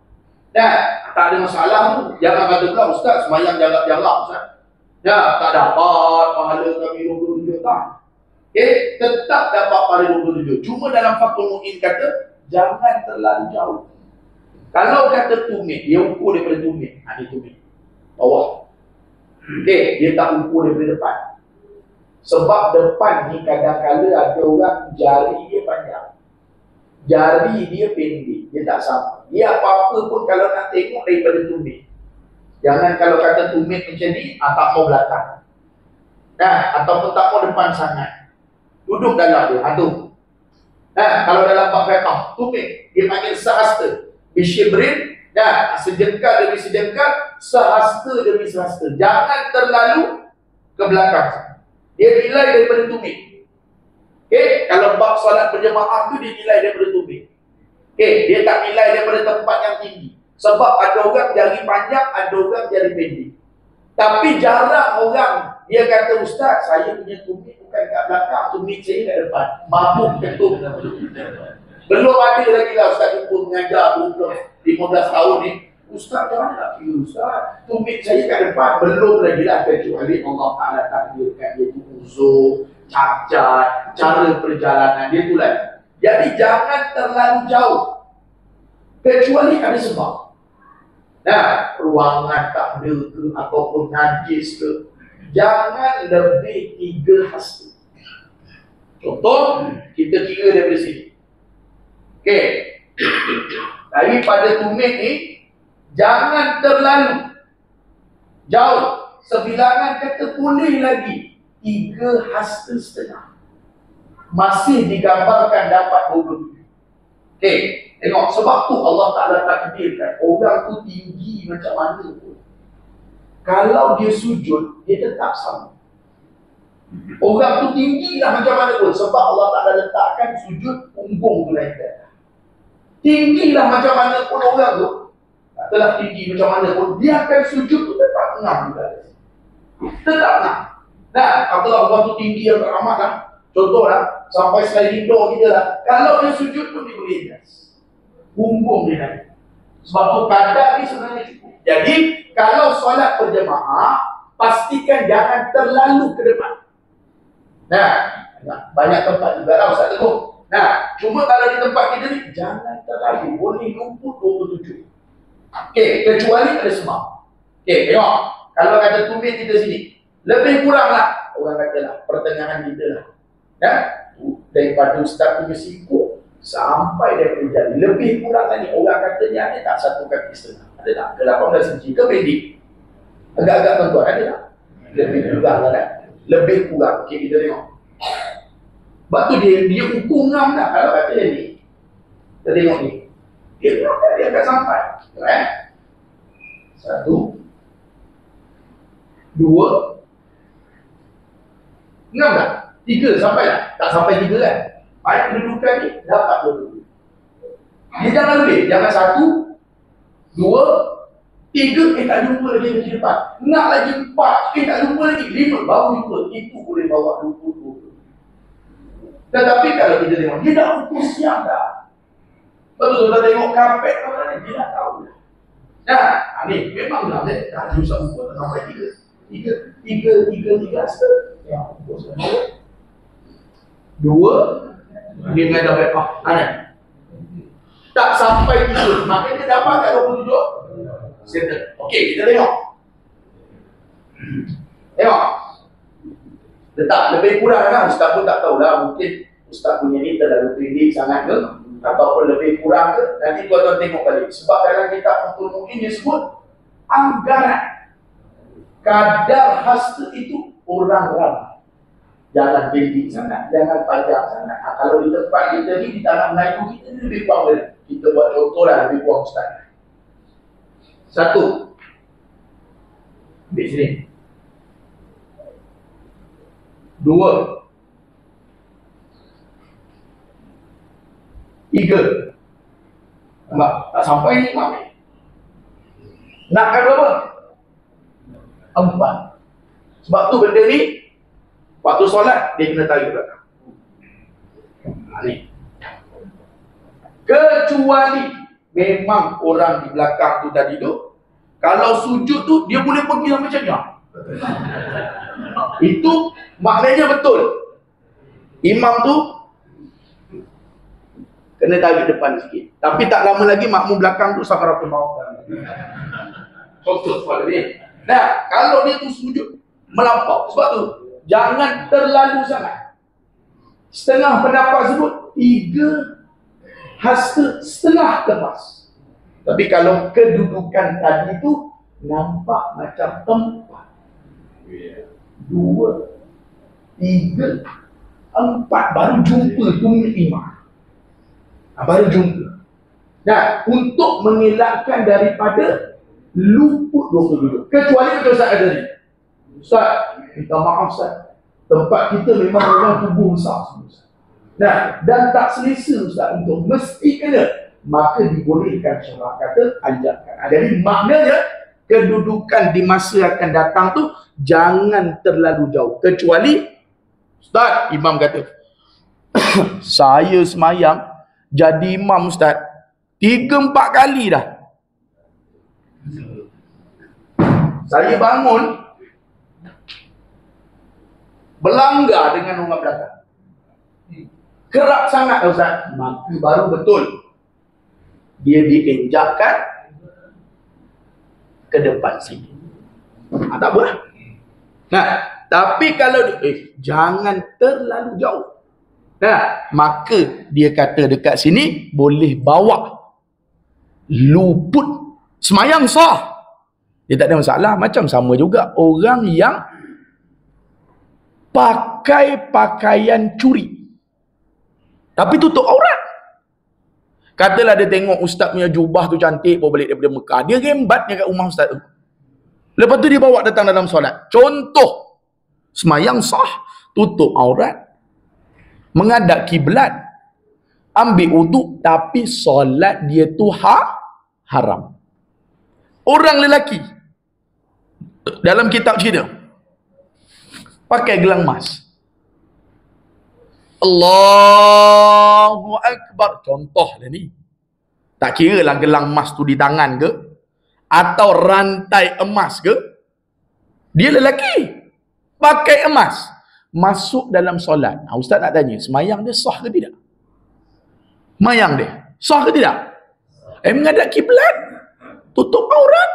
Dan tak ada masalah tu. Jangan kata pula Ustaz semayang jarak-jarak Ustaz. Ya, tak dapat pahala kami 27 tak. Okay, tetap dapat pahala 27. Cuma dalam Fathul Mu'in kata jangan terlalu jauh. Kalau kata tumit, dia ukur daripada tumit. Ini tumit. Bawah. Okey, dia tak ukur daripada depan. Sebab depan ni kadang-kadang ada orang jari dia panjang, jari dia pendek, dia tak sama. Dia apa-apa pun kalau nak tengok daripada tumit. Jangan kalau kata tumit macam ni, tak mau belakang. Ataupun tak mau depan sangat. Duduk dalam dia, aduk. Kalau dalam bab fiqh, tumit, dia panggil sahasta. Bisyibrin, sejengkal demi sejengkal, sahasta demi sahasta. Jangan terlalu ke belakang. Dia nilai daripada tumit. Okay? Kalau bab solat berjemaah tu dia nilai daripada tumit. Okay? Dia tak nilai daripada tempat yang tinggi. Sebab ada orang jari panjang, ada orang jari pendek. Tapi jarang orang dia kata, Ustaz, saya punya tumit bukan kat belakang, tumit saya kat depan. Mabuk ketuk. Belum ada lagi lah Ustaz jumpa mengajar 15 tahun ni. Ustaz jangan nak kira Ustaz, tumit saya kat depan. Belum lagi lah, kecuali Allah Ta'ala takdirkan dia tu uzur, cacat, cara perjalanan dia tu lah. Jadi jangan terlalu jauh, kecuali ada sebab. Ruangan tak ada ke, ataupun najis ke, jangan lebih 3 hasta. Contoh, kita kira daripada sini. Okey, daripada tumit ni jangan terlalu jauh. Sebilangan kata boleh lagi 3,5 hasta. Masih digambarkan dapat 20. Okey, tengok sebab tu Allah Ta'ala takdirkan orang tu tinggi macam mana pun, kalau dia sujud, dia tetap sama. Orang tu tinggi lah macam mana pun, sebab Allah Ta'ala letakkan sujud punggung tu naik ke atas. Tinggi lah macam mana pun orang tu, telah tinggi macam mana pun, dia akan sujud tu tetap ngam juga. Tetap ngam. Apabila orang tu tinggi yang teramat lah, contoh lah, sampai sliding door kita lah, kalau dia sujud pun dia boleh adjust. Punggung dia naik. Sebab tu kadar ni sebenarnya cukup. Jadi, kalau solat berjemaah, pastikan jangan terlalu ke depan. Banyak tempat juga lah Ustaz Teguh. Cuma kalau di tempat kita ni, jangan terlalu, boleh lumpur 27. Okey, kecuali ada sebab. Okey, tengok. Kalau kata tumit kita sini, lebih kurang lah, orang kata lah, pertengahan kita lah. Daripada Ustaz punya siku sampai daripada jari, lebih kurang lagi. Orang katanya ada tak 1,5 kaki? Ada tak? Ke 18 inci ke pendek? Agak-agak tuan-tuan, ada tak? Lebih kurang lah kan? Lebih kurang. Okey, kita tengok. Sebab tu dia ukur ngam dah. Kalau kata dia ni, kita tengok ni, dia akan sampai. 1, 2, 6 dah. 3 sampai tak? Tak sampai 3 kan? Baik kedudukan ni dapat 20. Dia jangan lebih. Jangan 1, 2, 3, tak jumpa lagi di depan. Nak lagi 4, tak jumpa lagi 5, baru jumpa. Itu boleh bawa 20. Tetapi kalau kita tengok, dia dah ukur siap dah. Betul, kita tengok karpet mana dia dah tahu. Ni memang dah usah ukur sampai 3 hasta. Ya, ukur sebenarnya 2 dia dengan dah berapa? Tak sampai 3, maknanya dia dapat kat 27 settle. Okey, kita tengok. Tetap lebih kurang kan? Ustaz pun tak tahulah, mungkin Ustaz punya ni terlalu pendek sangat ke, ataupun lebih kurang ke. Nanti tuan-tuan tengok balik. Sebab dalam kitab Fathul Mu'in dia sebut anggaran kadar hasta itu orang ramai. Jangan pendek sangat, jangan panjang sangat. Kalau di tempat kita ni, di tanah Melayu kita ni lebih kurang boleh. Kita buat contoh lah, lebih kurang Ustaz. 1, ambil sini. 2, 3. Nampak? Tak sampai ni, Mak. Nakkan berapa? 4. Sebab tu benda ni, waktu solat, dia kena tarik belakang. Ni. Kecuali memang orang di belakang tu tadi tu, kalau sujud tu, dia boleh pergi macam ni. Itu maknanya betul. Imam tu kena tarik depan sikit. Tapi tak lama lagi makmum belakang tu sakaratul maut. Contoh soal ni. Nah, kalau dia tu sujud melampau, sebab tu jangan terlalu sangat. Setengah pendapat sebut 3 hasta setengah lepas. Tapi kalau kedudukan tadi tu nampak macam 4, 2, 3, 4 baru jumpa tumit 5. Baru jumpa. Nah, untuk mengelakkan daripada luput dua duduk. Kecuali macam Ustaz ada ni. Ustaz, minta maaf Ustaz. Tempat kita memang orang tubuh besar semua Ustaz. Nah, dan tak selesa Ustaz untuk mesti kena. Maka dibolehkan syarah kata ajarkan. Jadi maknanya kedudukan di masa akan datang tu jangan terlalu jauh. Kecuali Ustaz, imam kata saya semayang jadi imam Ustaz 3-4 kali dah. Saya bangun berlanggar dengan orang belakang. Kerap sangat Ustaz. Maka baru betul dia dienjakkan ke depan sini. Tak apa. Nah, tapi kalau jangan terlalu jauh. Nah, maka dia kata dekat sini boleh bawa luput semayang sah. Dia tak ada masalah. Macam sama juga orang yang pakai pakaian curi tapi tutup aurat. Katalah dia tengok ustaz punya jubah tu cantik, bawa balik daripada Mekah, dia rembatnya kat rumah ustaz tu. Lepas tu dia bawa datang dalam solat. Contoh, semayang sah, tutup aurat, menghadap kiblat, ambil wuduk, tapi solat dia tu haram. Orang lelaki dalam kitab cerita pakai gelang emas. Allahu Akbar. Contoh lah ni. Tak kira lah gelang emas tu di tangan ke atau rantai emas ke. Dia lelaki pakai emas masuk dalam solat. Ustaz nak tanya, semayang dia sah ke tidak? Semayang dia sah ke tidak? Menghadap kiblat, tutup aurat,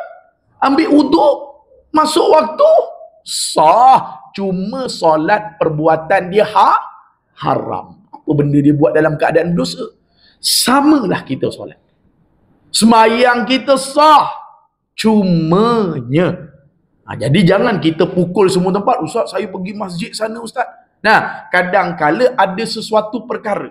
ambil wuduk, masuk waktu, sah. Cuma solat perbuatan dia haram. Apa benda dia buat dalam keadaan dosa? Samalah kita solat. Semayang kita sah. Cumanya jadi jangan kita pukul semua tempat. Ustaz, saya pergi masjid sana Ustaz. Nah, kadang-kala ada sesuatu perkara.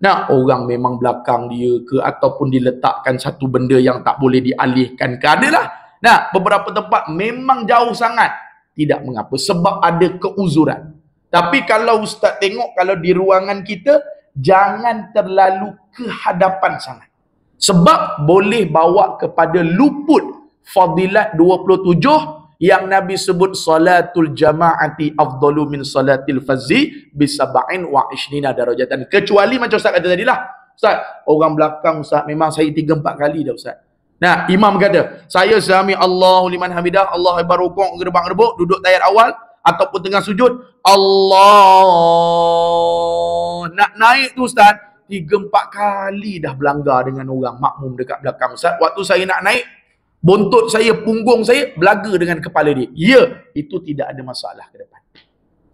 Nah, orang memang belakang dia ke ataupun diletakkan satu benda yang tak boleh dialihkan ke, adalah. Nah, beberapa tempat memang jauh sangat. Tidak mengapa, sebab ada keuzuran. Tapi kalau ustaz tengok, kalau di ruangan kita, jangan terlalu ke hadapan sangat. Sebab boleh bawa kepada luput fadilat 27 yang Nabi sebut salatul jama'ati afdalu min salatil fazzi bisaba'in wa ishnina darajatan. Kecuali macam ustaz kata tadilah, ustaz, orang belakang ustaz memang saya 3-4 kali dah ustaz. Nah, imam kata, saya sami Allahu liman hamidah, Allah akbar, rukuk, gerbang-gerbuk, duduk tayat awal ataupun tengah sujud, Allah nak naik tu ustaz 3-4 kali dah berlanggar dengan orang makmum dekat belakang ustaz. Waktu saya nak naik, bontot saya, punggung saya belaga dengan kepala dia. Ya, itu tidak ada masalah ke depan.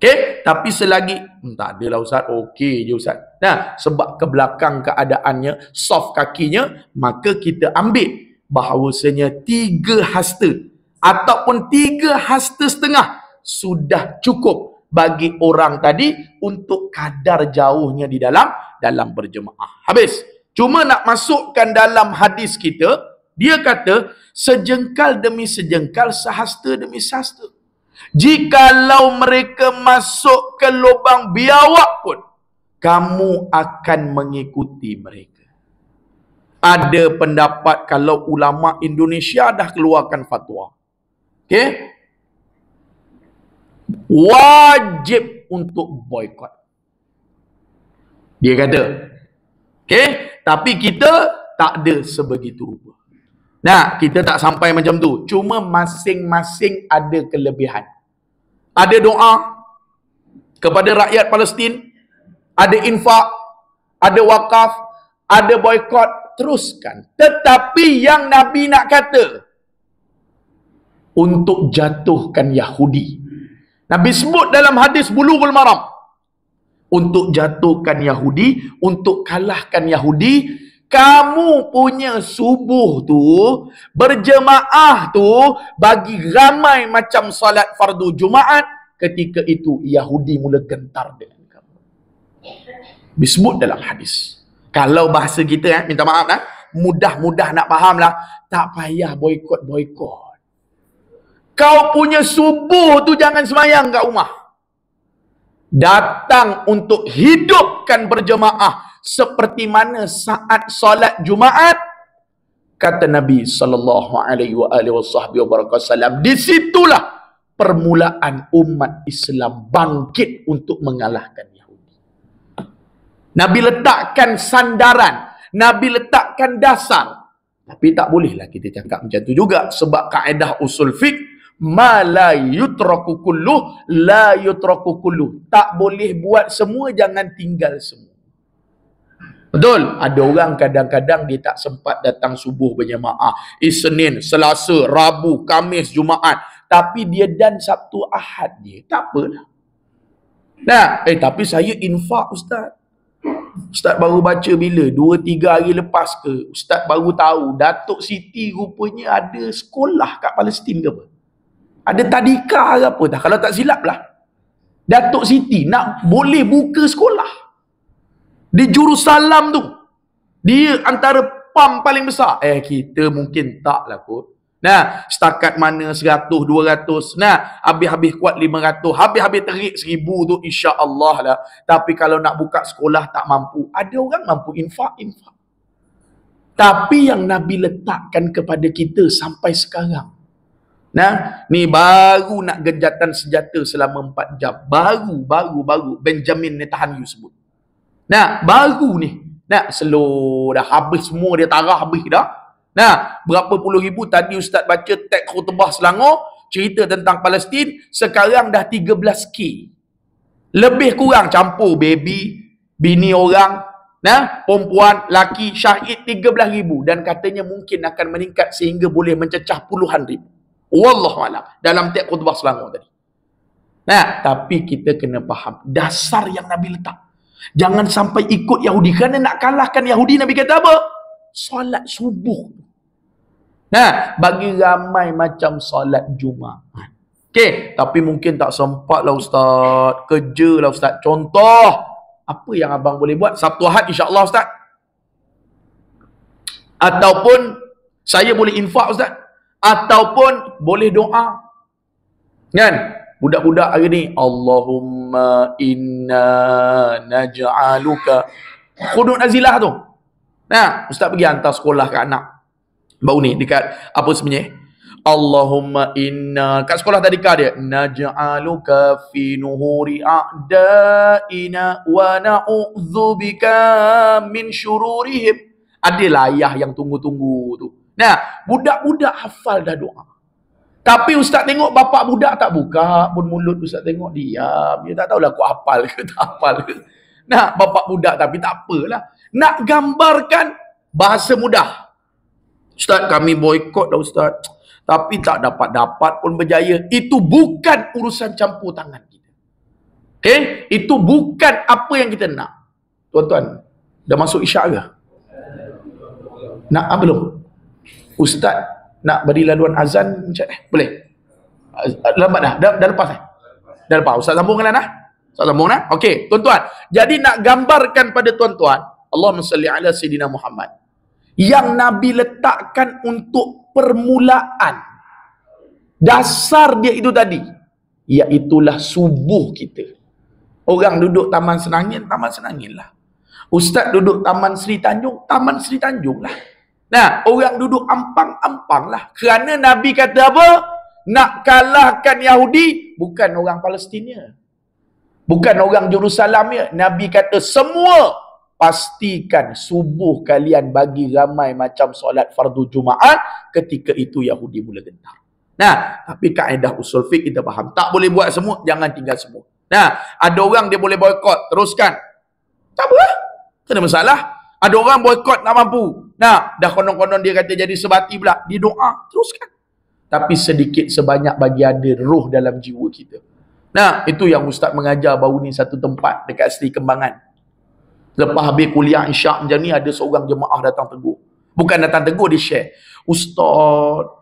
Okey, tapi selagi tak adalah ustaz, okey je ustaz. Nah, sebab ke belakang keadaannya, soft kakinya, maka kita ambil bahawasanya 3 hasta ataupun 3 hasta setengah sudah cukup bagi orang tadi untuk kadar jauhnya di dalam berjemaah. Habis. Cuma nak masukkan dalam hadis kita, dia kata sejengkal demi sejengkal, sehasta demi sehasta. Jikalau mereka masuk ke lubang biawak pun, kamu akan mengikuti mereka. Ada pendapat kalau ulama Indonesia dah keluarkan fatwa, okey, wajib untuk boikot. Dia kata, okey, tapi kita tak ada sebegitu rupa. Nah, kita tak sampai macam tu. Cuma masing-masing ada kelebihan. Ada doa kepada rakyat Palestin, ada infak, ada wakaf, ada boikot, teruskan. Tetapi yang Nabi nak kata, untuk jatuhkan Yahudi. Nabi sebut dalam hadis Bulughul Maram, untuk jatuhkan Yahudi, untuk kalahkan Yahudi. Kamu punya subuh tu, berjemaah tu, bagi ramai macam salat fardu Jumaat, ketika itu Yahudi mula gentar dengan kamu. Disebut dalam hadis. Kalau bahasa kita, minta maaf lah, mudah-mudah nak faham lah, tak payah boikot-boikot. Kau punya subuh tu jangan semayang kat rumah. Datang untuk hidupkan berjemaah seperti mana saat solat Jumaat. Kata Nabi sallallahu alaihi wasallam, disitulah permulaan umat Islam bangkit untuk mengalahkan Yahudi. Nabi letakkan sandaran, Nabi letakkan dasar. Tapi tak bolehlah kita cakap macam tu juga, sebab kaedah usul fiqh, ma la yutraku kulluh la yutraku kulluh. Tak boleh buat semua, jangan tinggal semua. Betul? Ada orang kadang-kadang dia tak sempat datang subuh berjemaah, Isnin, Selasa, Rabu, Khamis, Jumaat, tapi dia dan Sabtu Ahad dia, tak apalah. Nah, tapi saya infak Ustaz. Ustaz baru baca bila? 2-3 hari lepas ke? Ustaz baru tahu Datuk Siti rupanya ada sekolah kat Palestin ke apa? Ada tadika ke apa dah? Kalau tak silap lah, Datuk Siti nak boleh buka sekolah di Jerusalem tu. Dia antara PAM paling besar. Kita mungkin tak lah kot. Nah, setakat mana 100, 200. Nah, habis-habis kuat 500. Habis-habis terik 1000 tu insya-Allah lah. Tapi kalau nak buka sekolah tak mampu. Ada orang mampu infak. Tapi yang Nabi letakkan kepada kita sampai sekarang. Nah, ni baru nak genjatan senjata selama 4 jam. Baru Benjamin Netanyahu sebut. Nah, baru ni. Nah, slow dah. Habis semua dia tarah habis dah. Nah, berapa puluh ribu tadi Ustaz baca teks khutbah Selangor, cerita tentang Palestin, sekarang dah 13K. Lebih kurang campur baby, bini orang, nah, perempuan, laki, syahid 13,000. Dan katanya mungkin akan meningkat sehingga boleh mencecah puluhan ribu. Wallahualam. Dalam teks khutbah Selangor tadi. Nah, tapi kita kena faham dasar yang Nabi letak. Jangan sampai ikut Yahudi. Kerana nak kalahkan Yahudi, Nabi kata apa? Solat subuh. Nah, bagi ramai macam solat Jumaat. Okey, tapi mungkin tak sempat lah Ustaz. Kerja lah Ustaz. Contoh, apa yang abang boleh buat? Sabtu Ahad insya-Allah Ustaz. Ataupun saya boleh infak Ustaz. Ataupun boleh doa. Kan? Budak-budak hari ni, Allahumma inna naj'aluka. Qunut nazilah tu. Nah, Ustaz pergi hantar sekolah kat anak. Baru ni, dekat apa sebenarnya? Allahumma inna, kat sekolah tadika dia, naj'aluka fi nuhuri a'da'ina wa na'udzubika min syururihim. Adalah ayah yang tunggu-tunggu tu. Nah, budak-budak hafal dah doa. Tapi Ustaz tengok bapak budak tak buka pun mulut, Ustaz tengok diam. Dia tak tahulah aku hafal ke tak hafal ke. Nah, bapak budak tapi tak apalah. Nak gambarkan bahasa mudah. Ustaz, kami boikot dah Ustaz. Tapi tak dapat-dapat pun berjaya. Itu bukan urusan campur tangan kita. Okey? Itu bukan apa yang kita nak. Tuan-tuan, dah masuk isyak ke? Nak belum? Ustaz nak beri laluan azan macam boleh? Lambat dah lepas dah lepas. Ustaz sambung kan dah? Ustaz sambung dah? Okey, tuan-tuan. Jadi nak gambarkan pada tuan-tuan, Allahumma salli ala Sayyidina Muhammad, yang Nabi letakkan untuk permulaan dasar dia itu tadi, iaitulah subuh kita. Orang duduk Taman Senangin lah. Ustaz duduk Taman Sri Tanjung lah. Nah, orang duduk Ampang lah. Kerana Nabi kata apa? Nak kalahkan Yahudi, bukan orang Palestinnya. Bukan orang Jerusalemnya. Nabi kata semua, pastikan subuh kalian bagi ramai macam solat fardu Jumaat, ketika itu Yahudi mula gentar. Nah, tapi kaedah usul fiqh kita faham. Tak boleh buat semua, jangan tinggal semua. Nah, ada orang dia boleh boikot, teruskan. Tak apa lah. Tak ada masalah. Ada orang boikot tak mampu. Nah, dah konon-konon dia kata jadi sebati pula. Dia doa, teruskan. tapi sedikit sebanyak bagi ada roh dalam jiwa kita. Nah, itu yang Ustaz mengajar baru ni satu tempat dekat Seri Kembangan. Lepas habis kuliah Isyak macam ni, ada seorang jemaah datang tegur. Bukan datang tegur, dia share. Ustaz,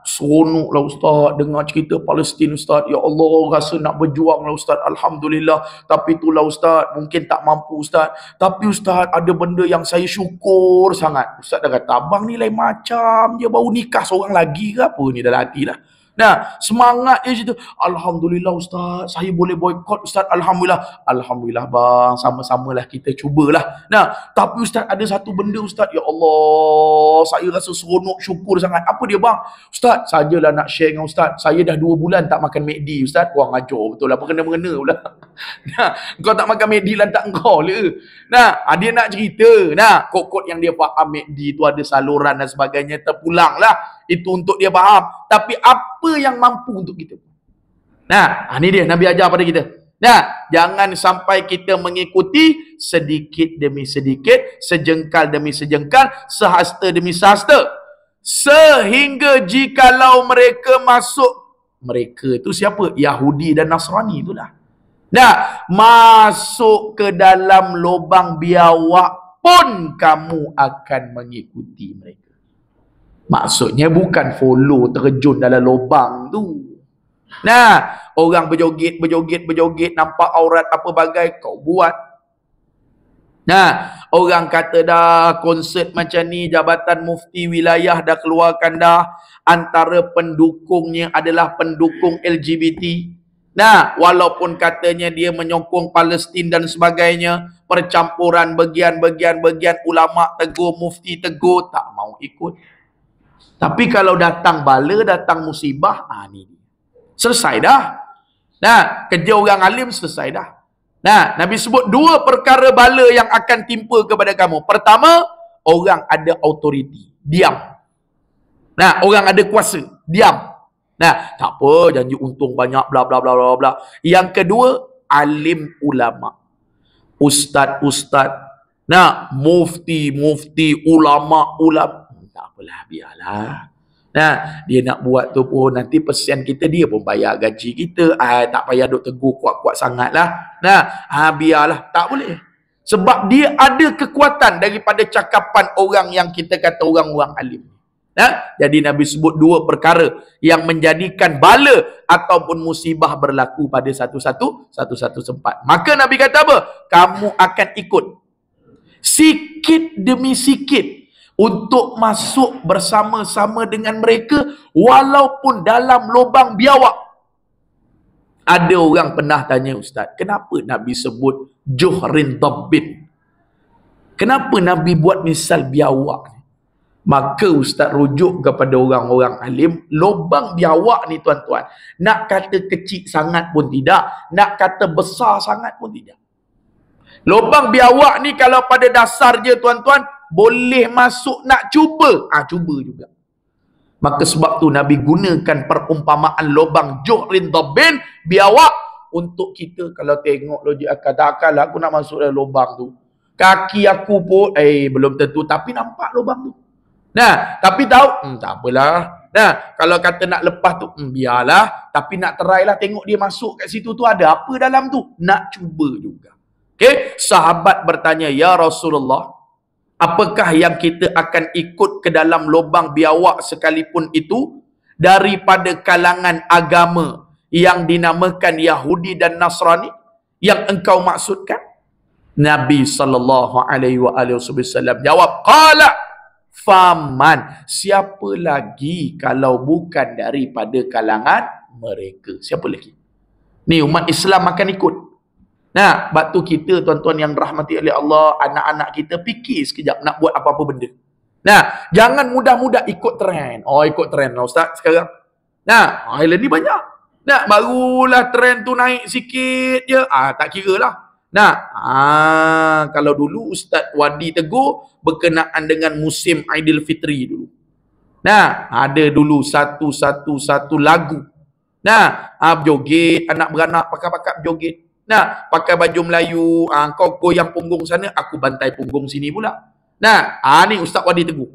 seronoklah Ustaz dengar cerita Palestin Ustaz. Ya Allah, rasa nak berjuang lah Ustaz. Alhamdulillah. Tapi itulah Ustaz, mungkin tak mampu Ustaz. Tapi Ustaz, ada benda yang saya syukur sangat. Ustaz dah kata, abang ni lain macam je, baru nikah seorang lagi ke apa ni dalam hati lah. Nah, semangat dia situ. Alhamdulillah Ustaz, saya boleh boykot Ustaz. Alhamdulillah. Alhamdulillah bang, sama-samalah kita cubalah. Nah, tapi Ustaz ada satu benda Ustaz. Ya Allah, saya rasa seronok, syukur sangat. Apa dia bang? Ustaz, sajalah nak share dengan Ustaz. Saya dah 2 bulan tak makan McD Ustaz. Wah, ngajar betul lah, berkena-mengena pula. Nah, kau tak makan McD lantak kau le. Nah, dia nak cerita. Nah, kod-kod yang dia faham McD tu ada saluran dan sebagainya, terpulang lah. Itu untuk dia faham. Tapi apa yang mampu untuk kita? Nah, ni dia Nabi ajar pada kita. Nah, jangan sampai kita mengikuti sedikit demi sedikit, sejengkal demi sejengkal, sehasta demi sehasta. Sehingga jikalau mereka masuk, mereka itu siapa? Yahudi dan Nasrani itulah. Nah, masuk ke dalam lubang biawak pun kamu akan mengikuti mereka. Maksudnya bukan follow terjun dalam lubang tu. Nah, orang berjoget, nampak aurat apa bagai, kau buat. Nah, orang kata dah konsert macam ni, Jabatan Mufti Wilayah dah keluarkan dah, antara pendukungnya adalah pendukung LGBT. Nah, walaupun katanya dia menyokong Palestin dan sebagainya, percampuran bagian-bagian ulama tegur, mufti tegur, tak mau ikut. Tapi kalau datang bala, datang musibah, ni selesai dah. Nah, kerja orang alim selesai dah. Nah, Nabi sebut 2 perkara bala yang akan timpa kepada kamu. Pertama, orang ada autoriti, diam. Nah, orang ada kuasa, diam. Nah, tak apa, janji untung banyak, bla bla bla bla bla. Yang kedua, alim ulama. Ustaz-ustaz. Nah, mufti, ulama. Tak apalah, biarlah. Nah, dia nak buat tu pun nanti persen kita dia pun bayar gaji kita. Tak payah duk tegur kuat-kuat sangatlah. Nah, biarlah, tak boleh. Sebab dia ada kekuatan daripada cakapan orang yang kita kata orang-orang alim. Nah, jadi Nabi sebut 2 perkara yang menjadikan bala ataupun musibah berlaku pada satu-satu tempat. Maka Nabi kata apa? Kamu akan ikut sikit demi sikit untuk masuk bersama-sama dengan mereka walaupun dalam lubang biawak. Ada orang pernah tanya, Ustaz, kenapa Nabi sebut Juhrin Dabbin? Kenapa Nabi buat misal biawak? Maka Ustaz rujuk kepada orang-orang alim, lubang biawak ni tuan-tuan, nak kata kecil sangat pun tidak, nak kata besar sangat pun tidak. Lubang biawak ni kalau pada dasar je tuan-tuan, boleh masuk nak cuba, cuba juga. Maka sebab tu Nabi gunakan perumpamaan lubang Juhrin Dabbin, biawak, untuk kita kalau tengok logik akal, takkan aku nak masuk dalam lubang tu. Kaki aku pun, belum tentu, tapi nampak lubang tu. Nah, tapi tahu, tak apalah. Nah, kalau kata nak lepas tu, biarlah. Tapi nak try lah, tengok dia masuk kat situ tu ada apa dalam tu. Nak cuba juga. Okay, sahabat bertanya, Ya Rasulullah, apakah yang kita akan ikut ke dalam lubang biawak sekalipun itu daripada kalangan agama yang dinamakan Yahudi dan Nasrani yang engkau maksudkan? Nabi SAW jawab, qala faman, siapa lagi kalau bukan daripada kalangan mereka? Siapa lagi? Ni umat Islam akan ikut. Nah, sebab tu kita tuan-tuan yang rahmati oleh Allah, anak-anak kita fikir sekejap nak buat apa-apa benda. Nah, jangan mudah-mudah ikut trend. Ikut trend lah Ustaz sekarang. Nah, island ni banyak. Nah, barulah trend tu naik sikit je, tak kira lah. Nah, kalau dulu Ustaz Wadi tegur berkenaan dengan musim Aidilfitri dulu. Nah, ada dulu satu lagu. Nah, berjoget, anak beranak pakai berjoget. Nah, pakai baju Melayu, kau goyang punggung sana, aku bantai punggung sini pula. Nah, ni Ustaz Wadi tegur.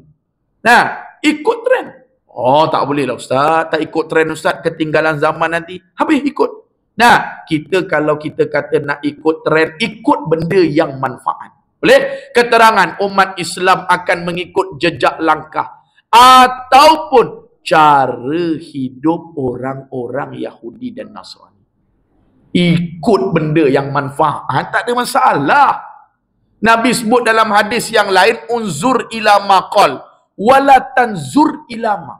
Nah, ikut trend. Oh, tak boleh lah Ustaz. Tak ikut trend Ustaz, ketinggalan zaman nanti. Habis ikut. Nah, kita kalau kita kata nak ikut trend, ikut benda yang manfaat. Boleh? Keterangan umat Islam akan mengikut jejak langkah ataupun cara hidup orang-orang Yahudi dan Nasrani. Ikut benda yang manfaat, tak ada masalah. Nabi sebut dalam hadis yang lain, unzur ila maqal wala tanzur ila ma.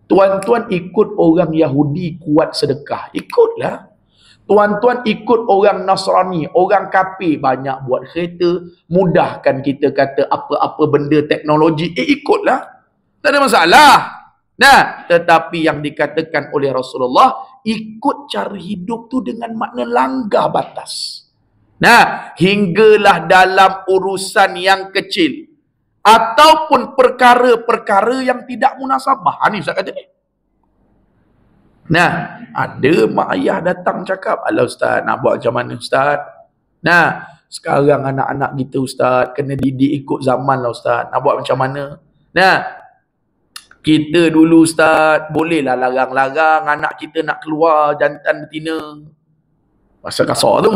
Tuan-tuan ikut orang Yahudi kuat sedekah, ikutlah. Tuan-tuan ikut orang Nasrani, orang kafir banyak buat kereta, mudahkan kita kata apa-apa benda teknologi, ikutlah. Tak ada masalah. Nah, tetapi yang dikatakan oleh Rasulullah, ikut cara hidup tu dengan makna langgar batas. Nah, hinggalah dalam urusan yang kecil ataupun perkara-perkara yang tidak munasabah. Ni Ustaz kata ni. Nah, ada mak ayah datang cakap, "Alah Ustaz, nak buat macam mana Ustaz? Nah, sekarang anak-anak kita Ustaz, kena didik ikut zaman lah Ustaz. Nak buat macam mana?" Nah, kita dulu Ustaz, bolehlah larang-larang anak kita nak keluar jantan betina. Masa kasar tu.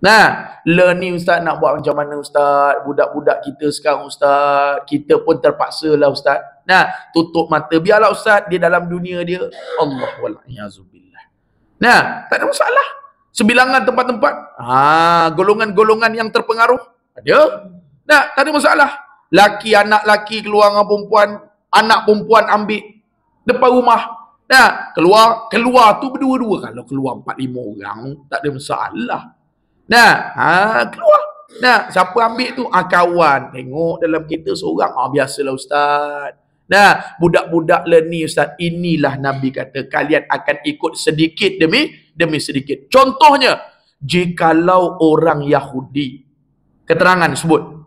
Nah, ni Ustaz nak buat macam mana Ustaz? Budak-budak kita sekarang Ustaz, kita pun terpaksa lah Ustaz. Nah, tutup mata, biarlah Ustaz dia dalam dunia dia. Allah wa'ala'iyazubillah. Nah, tak ada masalah. Sebilangan tempat-tempat, golongan-golongan yang terpengaruh, ada. Nah, tak ada masalah. Laki, anak laki keluar dengan perempuan, anak perempuan ambil depan rumah. Nah, keluar tu berdua-dua. Kalau keluar 4-5 orang, tak ada masalah. Nah, keluar. Nah, siapa ambil tu? Kawan. Tengok dalam kereta seorang. Biasalah Ustaz. Nah, budak-budak ni Ustaz, inilah Nabi kata, kalian akan ikut sedikit demi sedikit. Contohnya, jikalau orang Yahudi, keterangan sebut,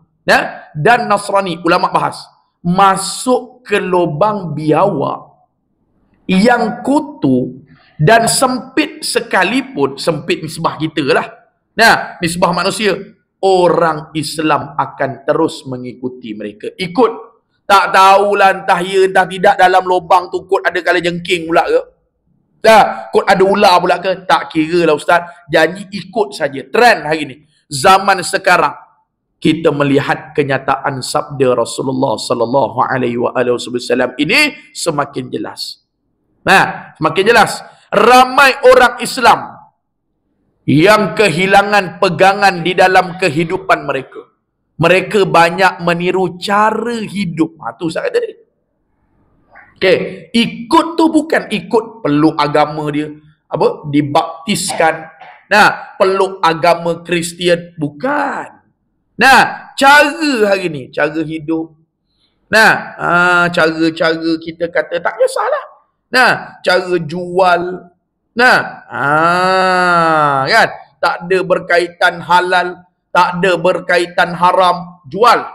dan Nasrani, ulama bahas, masuk ke lubang biawak yang kutu dan sempit sekalipun, sempit nisbah kita lah. Nah, nisbah manusia, orang Islam akan terus mengikuti mereka. Ikut. Tak tahulah entah ya entah tidak dalam lubang tu kot ada kala jengking pula ke? Kot ada ular pula ke? Tak kira lah Ustaz. Janji ikut saja. Trend hari ni. Zaman sekarang. Kita melihat kenyataan sabda Rasulullah sallallahu alaihi wasallam ini semakin jelas. Nah, semakin jelas. Ramai orang Islam yang kehilangan pegangan di dalam kehidupan mereka. Mereka banyak meniru cara hidup. Tu Ustaz kata ni. Okey, ikut tu bukan ikut peluk agama dia, dibaptiskan. Nah, peluk agama Kristian, bukan. Nah, cara hari ni, cara hidup. Nah, cara-cara kita kata tak kisahlah. Nah, cara jual. Nah, kan? Tak ada berkaitan halal, tak ada berkaitan haram, jual.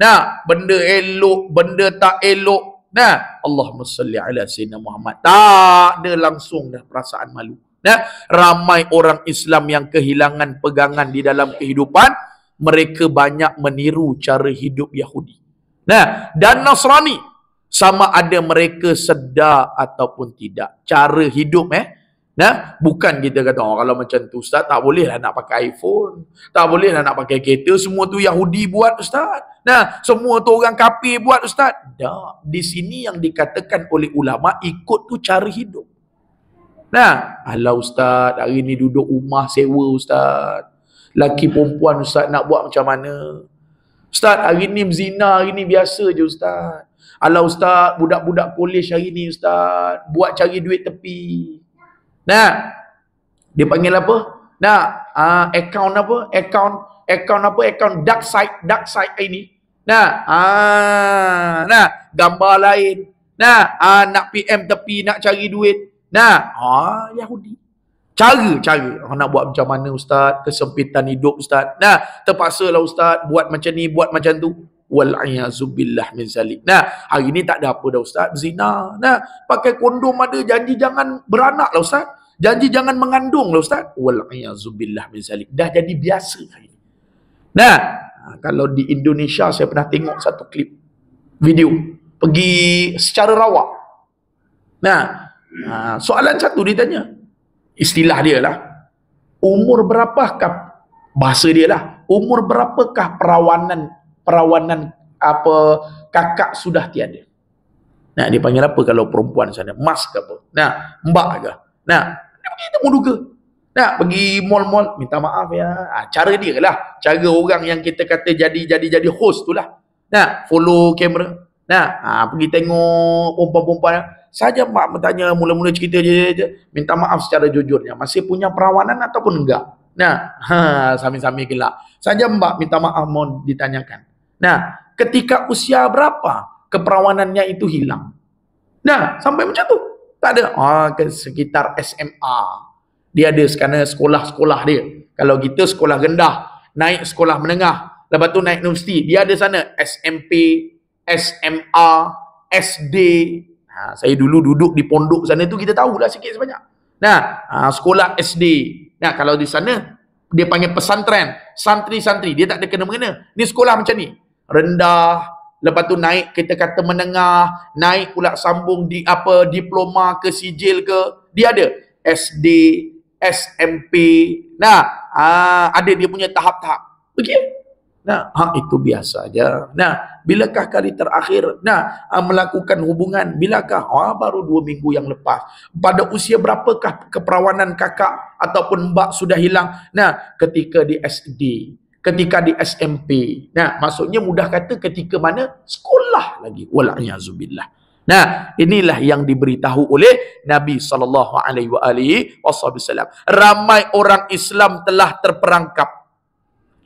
Nah, benda elok, benda tak elok. Nah, Allahumma salli ala sayyidina Muhammad. Tak ada langsung dah perasaan malu. Nah, ramai orang Islam yang kehilangan pegangan di dalam kehidupan, mereka banyak meniru cara hidup Yahudi. Nah, dan Nasrani, sama ada mereka sedar ataupun tidak. Cara hidup Nah, bukan kita kata, kalau macam tu Ustaz, tak boleh lah nak pakai iPhone. Tak boleh lah nak pakai kereta. Semua tu Yahudi buat Ustaz. Nah, semua tu orang kafir buat Ustaz. Tak. Di sini yang dikatakan oleh ulama, ikut tu cara hidup. Nah, alah Ustaz, hari ni duduk rumah sewa Ustaz. Laki perempuan Ustaz nak buat macam mana? Ustaz, hari ni berzina, hari ni biasa je Ustaz. Alah Ustaz, budak-budak college hari ni Ustaz, buat cari duit tepi. Nah, dia panggil apa? Nah, account apa? Account dark side ini. Nah, nah, gambar lain. Nah, nak PM tepi, nak cari duit. Nah, Yahudi. Cara nak buat macam mana Ustaz? Kesempitan hidup Ustaz. Nah, terpaksalah Ustaz buat macam ni, buat macam tu. Wal'iyazubillah min zalik. Nah, hari ni tak ada apa dah Ustaz, zina. Nah, pakai kondom ada, janji jangan beranak lah Ustaz. Janji jangan mengandung lah Ustaz. Wal'iyazubillah min zalik. Dah jadi biasa hari ni. Nah, kalau di Indonesia saya pernah tengok satu klip video. pergi secara rawak. Nah, soalan satu dia tanya, istilah dia lah, umur berapakah, bahasa dia lah, umur berapakah perawanan apa kakak sudah tiada. Nah, dia panggil apa kalau perempuan sana? Mas ke apa? Nah, mbak ke? Nah, dia pergi temu duka. Nah, pergi mall-mall, minta maaf ya. Cara dia lah. Cara orang yang kita kata jadi host tu lah. Nah, follow kamera. Nah, pergi tengok perempuan-perempuan. Saja mak bertanya, mula-mula cerita je. Minta maaf secara jujurnya. Masih punya perawanan ataupun enggak? Nah, sami-sami gelak. Saja mbak minta maaf mau ditanyakan. Nah, ketika usia berapa keperawanannya itu hilang? Nah, sampai macam tu. Tak ada. Ke sekitar SMA. Dia ada sekarang sekolah-sekolah dia. Kalau kita sekolah rendah, naik sekolah menengah, lepas tu naik universiti, dia ada sana SMP, SMA, SD. Saya dulu duduk di pondok sana tu, kita tahulah sikit sebanyak. Nah, sekolah SD. Nah, kalau di sana dia panggil pesantren, santri-santri, dia tak ada kena-mengena. Ni sekolah macam ni. Rendah, lepas tu naik kita kata menengah, naik pula sambung di apa diploma ke sijil ke, dia ada SD, SMP. Nah, ada dia punya tahap-tahap. Okey. Nah, itu biasa aja. Nah, bilakah kali terakhir melakukan hubungan? Bilakah? Baru 2 minggu yang lepas. Pada usia berapakah keperawanan kakak ataupun mbak sudah hilang? Nah, ketika di SD, ketika di SMP. Nah, maksudnya mudah kata ketika mana? Sekolah lagi. Wal'ayazubillah. Nah, inilah yang diberitahu oleh Nabi SAW. Ramai orang Islam telah terperangkap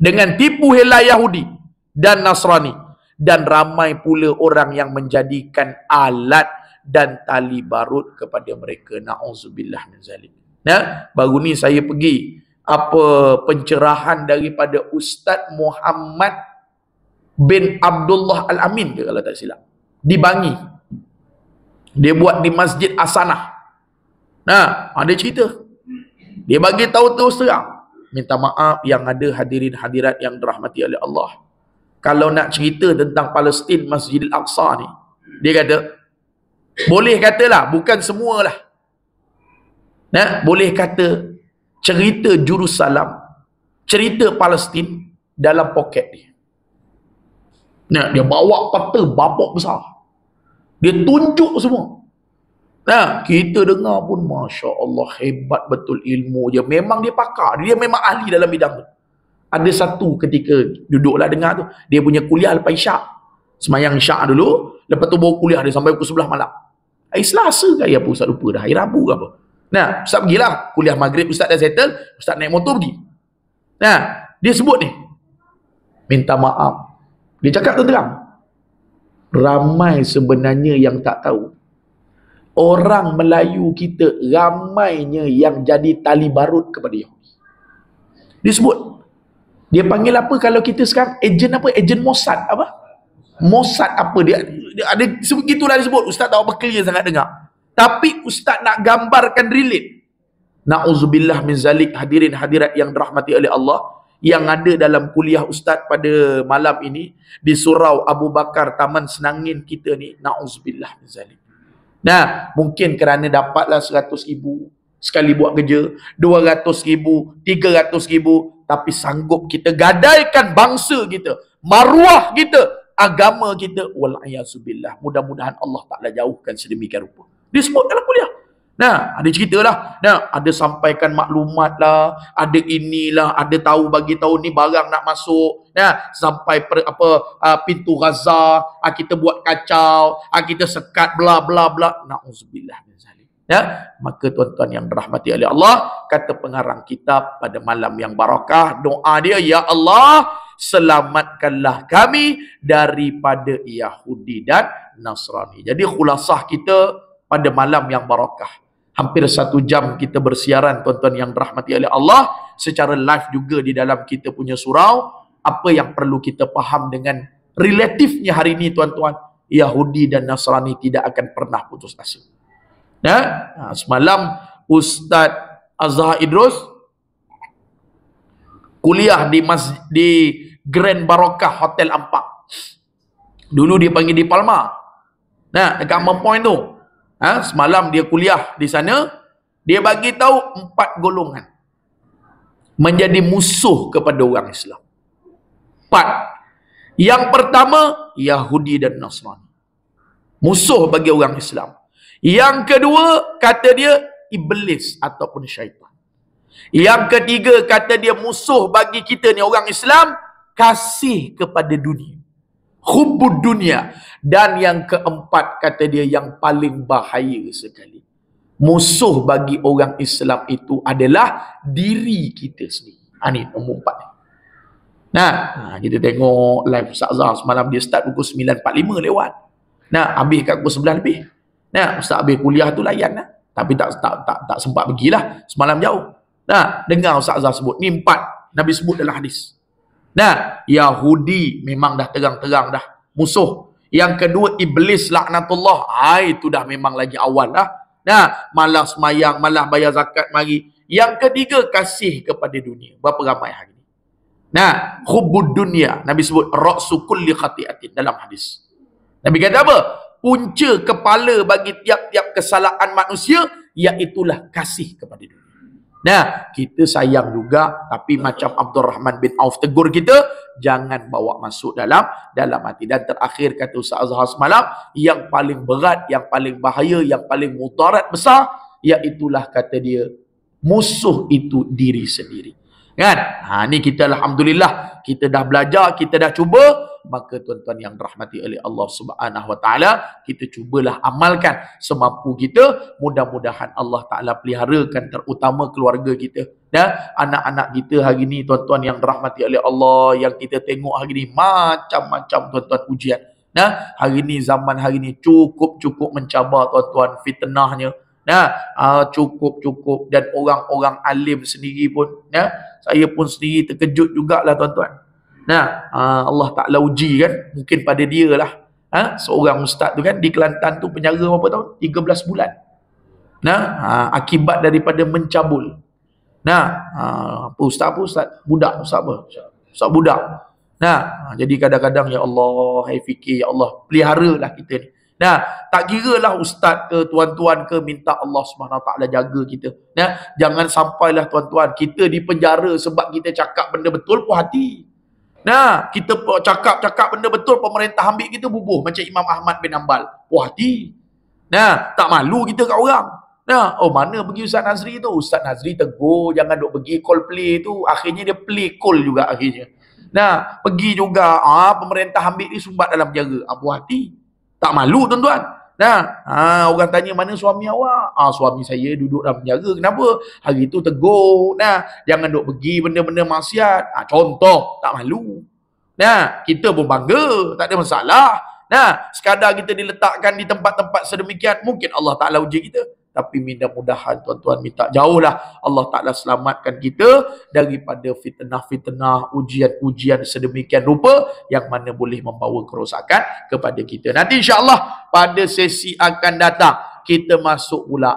dengan tipu hela Yahudi dan Nasrani. Dan ramai pula orang yang menjadikan alat dan tali barut kepada mereka. Na'udzubillah min zalik. Nah, baru ni saya pergi pencerahan daripada Ustaz Muhammad bin Abdullah Al-Amin ke, kalau tak silap, di Bangi. Dia buat di Masjid Asanah. Nah, ada cerita. Dia bagi tahu terus terang. Minta maaf yang ada hadirin hadirat yang dirahmati oleh Allah. Kalau nak cerita tentang Palestin, Masjidil Aqsa ni, dia kata, boleh katalah, bukan semualah. Nah, boleh kata cerita Jerusalem, cerita Palestin dalam poket dia. Nah, dia bawa peta babak besar. Dia tunjuk semua. Nah, kita dengar pun, Masya Allah, hebat betul ilmu dia. Memang dia pakar. Dia memang ahli dalam bidang tu. Ada satu ketika duduklah dengar tu, dia punya kuliah lepas isyak. Semayang isyak dulu, lepas tu bawa kuliah dia sampai pukul 11 malam. Hari Selasa ke hari apa? Ustaz lupa dah. Hari Rabu ke apa? Nah, Ustaz pergilah. Kuliah maghrib Ustaz dah settle. Ustaz naik motor pergi. Nah, dia sebut ni, minta maaf. Dia cakap terang. Ramai sebenarnya yang tak tahu. Orang Melayu kita ramainya yang jadi tali barut kepada Yahudi. Dia sebut. Dia panggil apa kalau kita sekarang? Ejen apa? Ejen Mossad apa? Mossad apa? Dia ada sebegitulah disebut. Ustaz tak apa clear sangat dengar. Tapi Ustaz nak gambarkan relate. Na'udzubillah min zalik, hadirin hadirat yang dirahmati oleh Allah. Yang ada dalam kuliah Ustaz pada malam ini di Surau Abu Bakar Taman Senangin kita ni, na'udzubillah min zalik. Nah, mungkin kerana dapatlah 100,000 sekali buat kerja, 200,000, 300,000, tapi sanggup kita gadaikan bangsa kita, maruah kita, agama kita. Wal'ayazubillah. Mudah-mudahan Allah Ta'ala jauhkan sedemikian rupa. Disebut dalam kuliah. Nah, ada cerita lah. Nah, ada sampaikan maklumat lah, ada inilah, ada tahu bagi tahu ni barang nak masuk. Nah, sampai pintu Gaza, kita buat kacau, kita sekat bla bla bla. Na'udzubillah min zalik. Ya, maka tuan-tuan yang dirahmati oleh Allah, kata pengarang kitab pada malam yang barakah, doa dia, ya Allah, selamatkanlah kami daripada Yahudi dan Nasrani. Jadi khulasah kita pada malam yang barakah, hampir 1 jam kita bersiaran tuan-tuan yang dirahmati oleh Allah, secara live juga di dalam kita punya surau. Apa yang perlu kita faham dengan relatifnya hari ini tuan-tuan, Yahudi dan Nasrani tidak akan pernah putus asa. Semalam Ustaz Azhar Idrus kuliah di Grand Barakah Hotel Ampang. Dulu dia panggil di Palma. Nah, dekat point tu. Semalam dia kuliah di sana, dia bagi tahu 4 golongan menjadi musuh kepada orang Islam. 4. Yang pertama, Yahudi dan Nasrani. Musuh bagi orang Islam. Yang kedua, kata dia, iblis ataupun syaitan. Yang ketiga, kata dia, musuh bagi kita ni orang Islam, kasih kepada dunia. Hubbud dunia. Dan yang keempat, kata dia, yang paling bahaya sekali, musuh bagi orang Islam itu adalah diri kita sendiri. Ini nombor 4 ni. Nah, kita tengok live Ustaz Azhar semalam, dia start pukul 9.45 lewat. Nah, habis kat pukul 11 lebih. Nah, Ustaz habis kuliah tu layan lah. Tapi tak sempat pergilah. Semalam jauh. Nah, dengar Ustaz Azhar sebut. Ni 4 Nabi sebut dalam hadis. Nah, Yahudi memang dah terang-terang dah musuh. Yang kedua, iblis laknatullah. Itu dah memang lagi awal lah. Nah, malah semayang, malah bayar zakat mari. Yang ketiga, kasih kepada dunia. Berapa ramai hari ni? Nah, hubbud dunia. Nabi sebut ra'su kulli khati'atin dalam hadis. Nabi kata apa? Punca kepala bagi tiap-tiap kesalahan manusia, iaitulah kasih kepada dunia. Nah, kita sayang juga, tapi macam Abdul Rahman bin Auf tegur kita, jangan bawa masuk dalam hati. Dan terakhir kata Ustaz Azhar semalam, yang paling berat, yang paling bahaya, yang paling mudarat besar, iaitulah kata dia, musuh itu diri sendiri. Kan? Ni kita alhamdulillah, kita dah belajar, kita dah cuba. Maka tuan-tuan yang dirahmati oleh Allah Subhanahu Wa Taala, kita cubalah amalkan semampu kita. Mudah-mudahan Allah Taala peliharakan terutama keluarga kita dan anak-anak kita hari ni, tuan-tuan yang dirahmati oleh Allah, yang kita tengok hari ni macam-macam tuan-tuan ujian. Nah, hari ni, zaman hari ni cukup mencabar tuan-tuan, fitnahnya. Nah, cukup dan orang-orang alim sendiri pun, saya pun sendiri terkejut jugalah tuan-tuan. Nah, Allah Ta'ala uji kan, mungkin pada dia lah. Seorang ustaz tu kan di Kelantan tu penjara berapa tahun? 13 bulan. Nah, akibat daripada mencabul. Nah, apa ustaz? Budak ustaz apa? Ustaz budak. Nah, jadi kadang-kadang ya Allah, hai fikir ya Allah, peliharalah kita ni. Nah, tak kira lah ustaz ke tuan-tuan ke, minta Allah Subhanahu Wa Taala jaga kita. Nah, jangan sampailah tuan-tuan kita di penjara sebab kita cakap benda betul, puas hati. Nah, kita cakap benda betul, pemerintah ambil kita bubuh macam Imam Ahmad bin Hanbal. Puas hati. Nah, tak malu kita kat orang. Nah, mana pergi Ustaz Nazri tu? Ustaz Nazri tegur, jangan duk pergi call play tu. Akhirnya dia play call juga akhirnya. Nah, pergi juga, pemerintah ambil dia sumbat dalam penjara. Puas hati. Tak malu tuan-tuan. Nah, orang tanya mana suami awak? Suami saya duduk dalam penjara. Kenapa? Hari tu tegur. Nah, jangan duk pergi benda-benda maksiat. Contoh, tak malu. Nah, kita pun bangga, tak ada masalah. Nah, sekadar kita diletakkan di tempat-tempat sedemikian, mungkin Allah Ta'ala uji kita. Tapi mudah-mudahan tuan-tuan minta jauhlah Allah Ta'ala selamatkan kita daripada fitnah-fitnah, ujian-ujian sedemikian rupa yang mana boleh membawa kerosakan kepada kita. Nanti insya-Allah pada sesi akan datang kita masuk pula.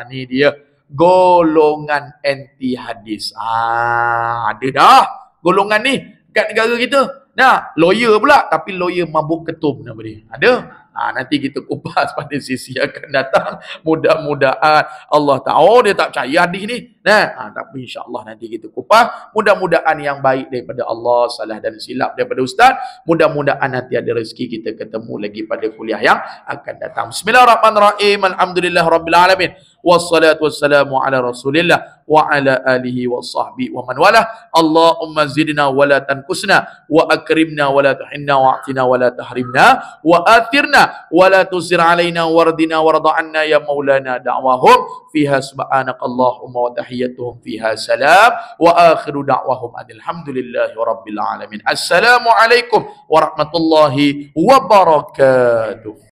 Ni dia golongan anti hadis. Ada dah golongan ni kat negara kita. Nah, lawyer pula, tapi lawyer mabuk ketum nama dia. Ada. Nanti kita kupas pada sesi akan datang. Mudah-mudahan Allah tahu dia tak percaya hadis ni. Tapi insya-Allah nanti kita kupas. Mudah-mudahan yang baik daripada Allah, salah dan silap daripada ustaz. Mudah-mudahan nanti ada rezeki kita ketemu lagi pada kuliah yang akan datang. Bismillahirrahmanirrahim. Alhamdulillahirabbil alamin. Wassalatu wassalamu ala Rasulillah wa ala alihi wa sahbihi wa man walah. Allahumma zidna wa la tanqusna wa akrimna wa la tuhinna wa atina wa la tahrimna wa athirna wa la tusir alaina wardina warda anna ya maulana. Da'wahum fiha subhanakallahumma wa tahiyyatuhum fiha salam wa akhiru da'wahum alhamdulillahi rabbil alamin. Assalamualaikum warahmatullahi wabarakatuh.